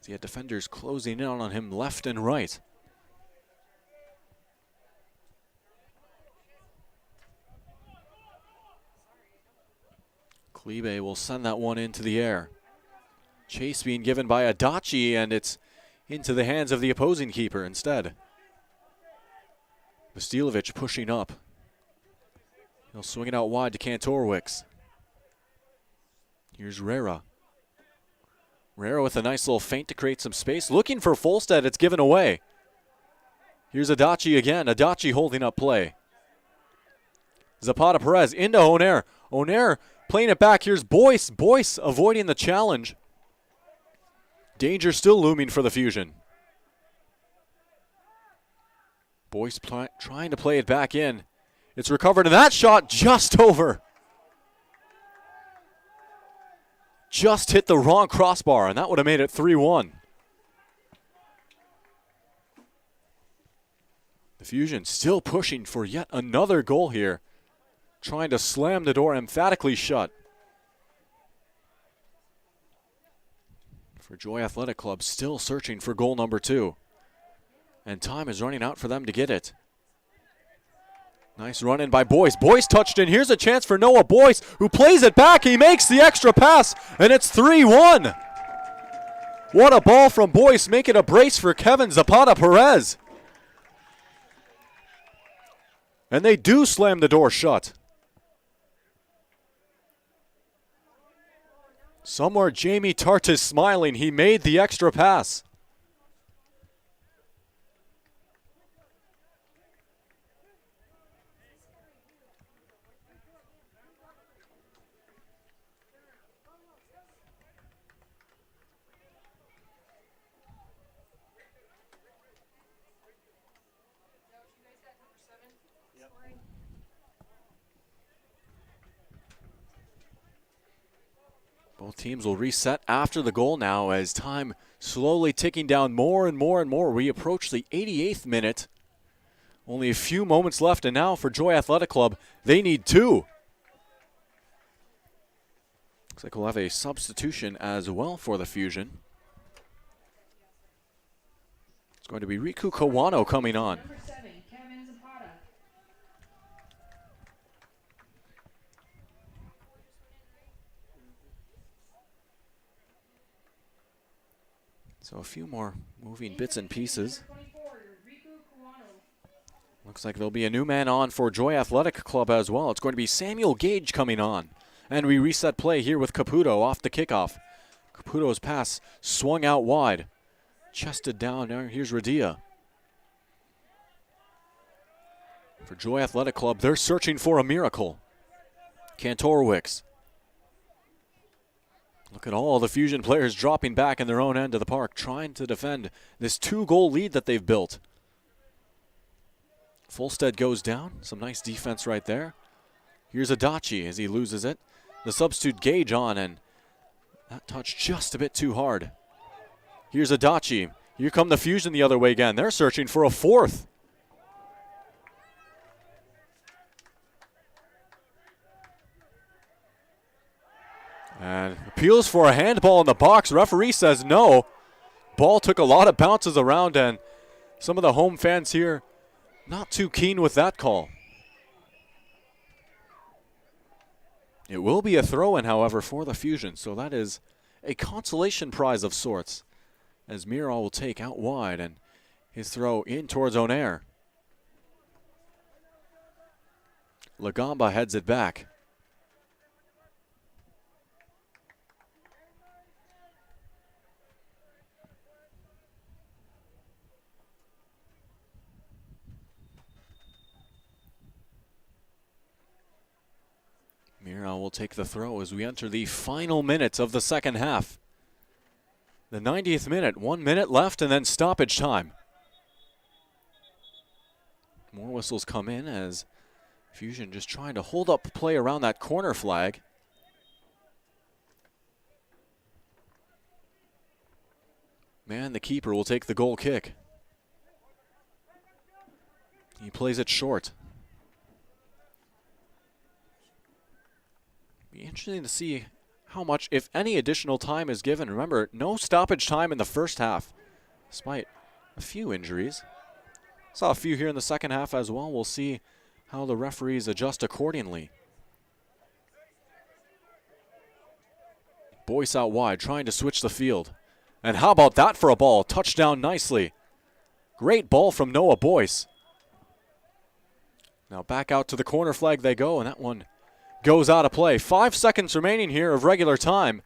He had defenders closing in on him left and right. Klibe will send that one into the air. Chase being given by Adachi, and it's into the hands of the opposing keeper instead. Vastilovic pushing up. He'll swing it out wide to Kantorowicz. Here's Rera. Rera with a nice little feint to create some space. Looking for Folstead, it's given away. Here's Adachi again. Adachi holding up play. Zapata Perez into Onair. Onair playing it back. Here's Boyce. Boyce avoiding the challenge. Danger still looming for the Fusion. Boyce trying to play it back in. It's recovered, and that shot just over. Just hit the wrong crossbar, and that would have made it 3-1. The Fusion still pushing for yet another goal here. Trying to slam the door emphatically shut. For Joy Athletic Club, still searching for goal number 2. And time is running out for them to get it. Nice run in by Boyce. Boyce touched in. Here's a chance for Noah Boyce, who plays it back. He makes the extra pass, and it's 3-1. What a ball from Boyce, making a brace for Kevin Zapata Perez. And they do slam the door shut. Somewhere Jamie Tart is smiling. He made the extra pass. Both teams will reset after the goal now as time slowly ticking down more and more and more. We approach the 88th minute. Only a few moments left, and now for Joy Athletic Club, they need 2. Looks like we'll have a substitution as well for the Fusion. It's going to be Riku Kawano coming on. Number 7, Kevin Zapata. So a few more moving bits and pieces. Number 24, Riku Kawano. Looks like there'll be a new man on for Joy Athletic Club as well. It's going to be Samuel Gage coming on. And we reset play here with Caputo off the kickoff. Caputo's pass swung out wide. Chested down there. Here's Radia. For Joy Athletic Club, they're searching for a miracle. Kantorowicz. Look at all the Fusion players dropping back in their own end of the park, trying to defend this 2-goal lead that they've built. Folstead goes down. Some nice defense right there. Here's Adachi as he loses it. The substitute Gage on, and that touch just a bit too hard. Here's Adachi. Here come the Fusion the other way again. They're searching for a 4th. And appeals for a handball in the box. Referee says no. Ball took a lot of bounces around, and some of the home fans here not too keen with that call. It will be a throw-in, however, for the Fusion, so that is a consolation prize of sorts. as Miro will take out wide, and his throw in towards Onair. Lagamba heads it back. Miro will take the throw as we enter the final minutes of the second half. The 90th minute, 1 minute left, and then stoppage time. More whistles come in as Fusion just trying to hold up play around that corner flag. Man, the keeper will take the goal kick. He plays it short. Be interesting to see how much, if any, additional time is given. Remember, no stoppage time in the first half, despite a few injuries. Saw a few here in the second half as well. We'll see how the referees adjust accordingly. Boyce out wide, trying to switch the field. And how about that for a ball? Touchdown nicely. Great ball from Noah Boyce. Now back out to the corner flag they go, and that one goes out of play. 5 seconds remaining here of regular time.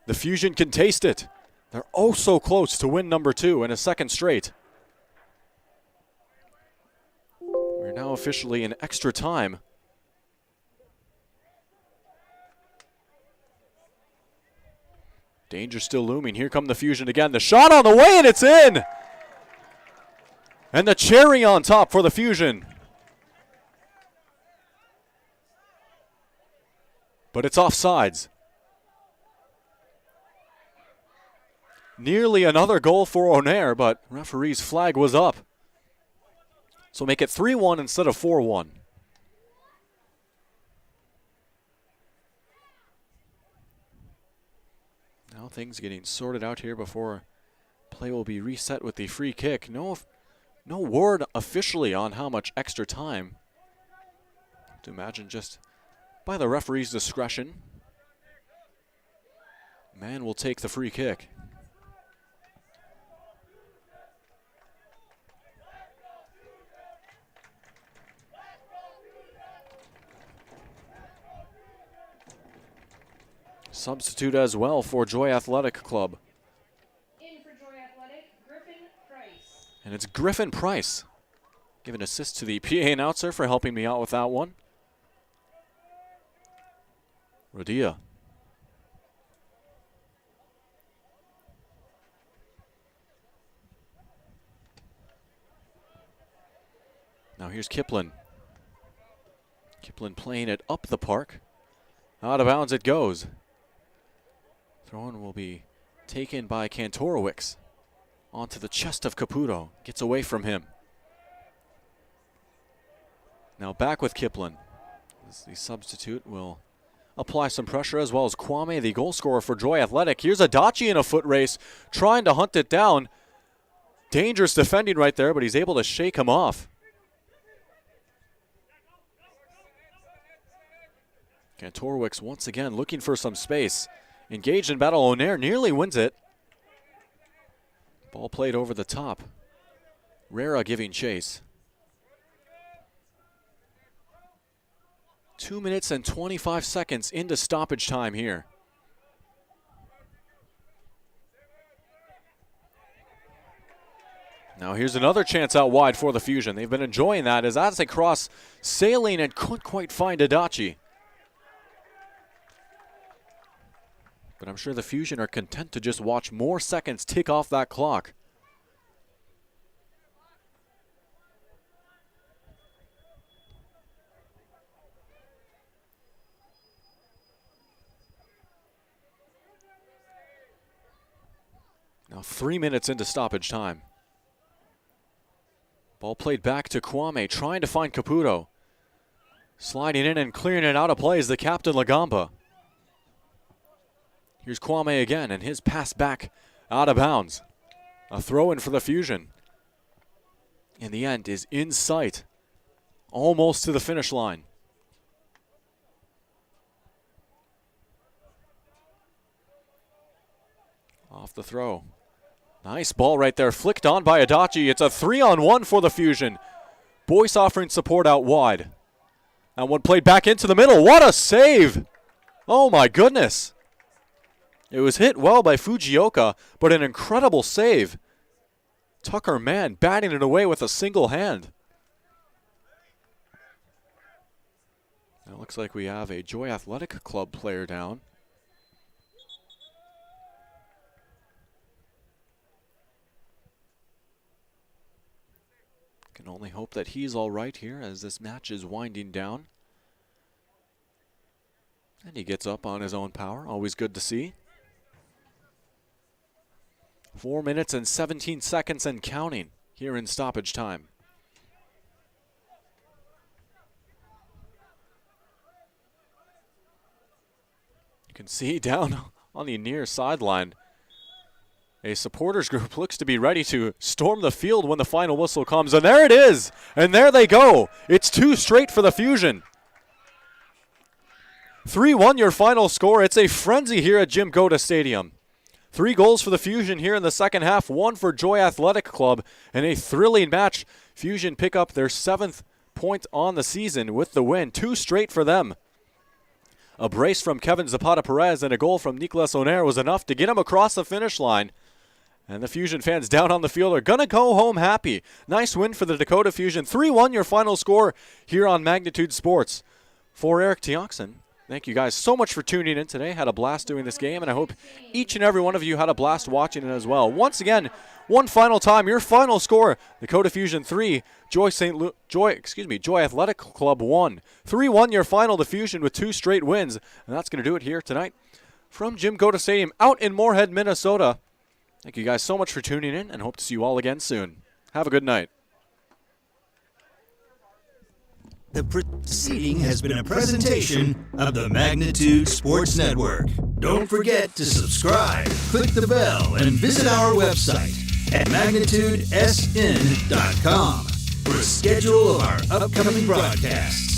The Fusion can taste it. They're oh so close to win number 2 in a second straight. We're now officially in extra time. Danger still looming. Here come the Fusion again. The shot on the way, and it's in! And the cherry on top for the Fusion. But it's offsides. Nearly another goal for Onair, but referee's flag was up. So make it 3-1 instead of 4-1. Now things getting sorted out here before play will be reset with the free kick. No word officially on how much extra time. To imagine just by the referee's discretion. Man will take the free kick. Substitute as well for Joy Athletic Club. In for Joy Athletic, Griffin Price. And it's Griffin Price. Give an assist to the PA announcer for helping me out with that one. Rodia. Now here's Kiplin. Kiplin playing it up the park. Out of bounds it goes. Throw-in will be taken by Kantorowicz. Onto the chest of Caputo. Gets away from him. Now back with Kiplin. As the substitute will apply some pressure, as well as Kwame, the goal scorer for Joy Athletic. Here's Adachi in a foot race, trying to hunt it down. Dangerous defending right there, but he's able to shake him off. Kantorowicz once again looking for some space. Engaged in battle, Onair nearly wins it. Ball played over the top. Rera giving chase. 2 minutes and 25 seconds into stoppage time here. Now here's another chance out wide for the Fusion. They've been enjoying that as that's a cross sailing and couldn't quite find Adachi. But I'm sure the Fusion are content to just watch more seconds tick off that clock. Now 3 minutes into stoppage time. Ball played back to Kwame, trying to find Caputo. Sliding in and clearing it out of play is the captain, Lagamba. Here's Kwame again, and his pass back out of bounds. A throw in for the Fusion. In the end is in sight. Almost to the finish line. Off the throw. Nice ball right there, flicked on by Adachi. It's a 3-on-1 for the Fusion. Boyce offering support out wide. And one played back into the middle. What a save! Oh my goodness. It was hit well by Fujioka, but an incredible save. Tucker Mann batting it away with a single hand. It looks like we have a Joy Athletic Club player down. Can only hope that he's all right here as this match is winding down. And he gets up on his own power. Always good to see. 4 minutes and 17 seconds and counting here in stoppage time. You can see down on the near sideline, a supporters group looks to be ready to storm the field when the final whistle comes. And there it is. And there they go. It's 2 straight for the Fusion. 3-1 your final score. It's a frenzy here at Jim Goda Stadium. 3 goals for the Fusion here in the second half. 1 for Joy Athletic Club. And a thrilling match. Fusion pick up their 7th point on the season with the win. 2 straight for them. A brace from Kevin Zapata Perez and a goal from Nicolas Onair was enough to get him across the finish line. And the Fusion fans down on the field are going to go home happy. Nice win for the Dakota Fusion. 3-1 your final score here on Magnitude Sports. For Eric Tiongson, thank you guys so much for tuning in today. Had a blast doing this game, and I hope each and every one of you had a blast watching it as well. Once again, one final time, your final score, Dakota Fusion 3, Joy Athletic Club 1. 3-1 your final, the Fusion with 2 straight wins. And that's going to do it here tonight from Jim Goda Stadium out in Moorhead, Minnesota. Thank you guys so much for tuning in, and hope to see you all again soon. Have a good night. The proceeding has been a presentation of the Magnitude Sports Network. Don't forget to subscribe, click the bell, and visit our website at magnitudesn.com for a schedule of our upcoming broadcasts.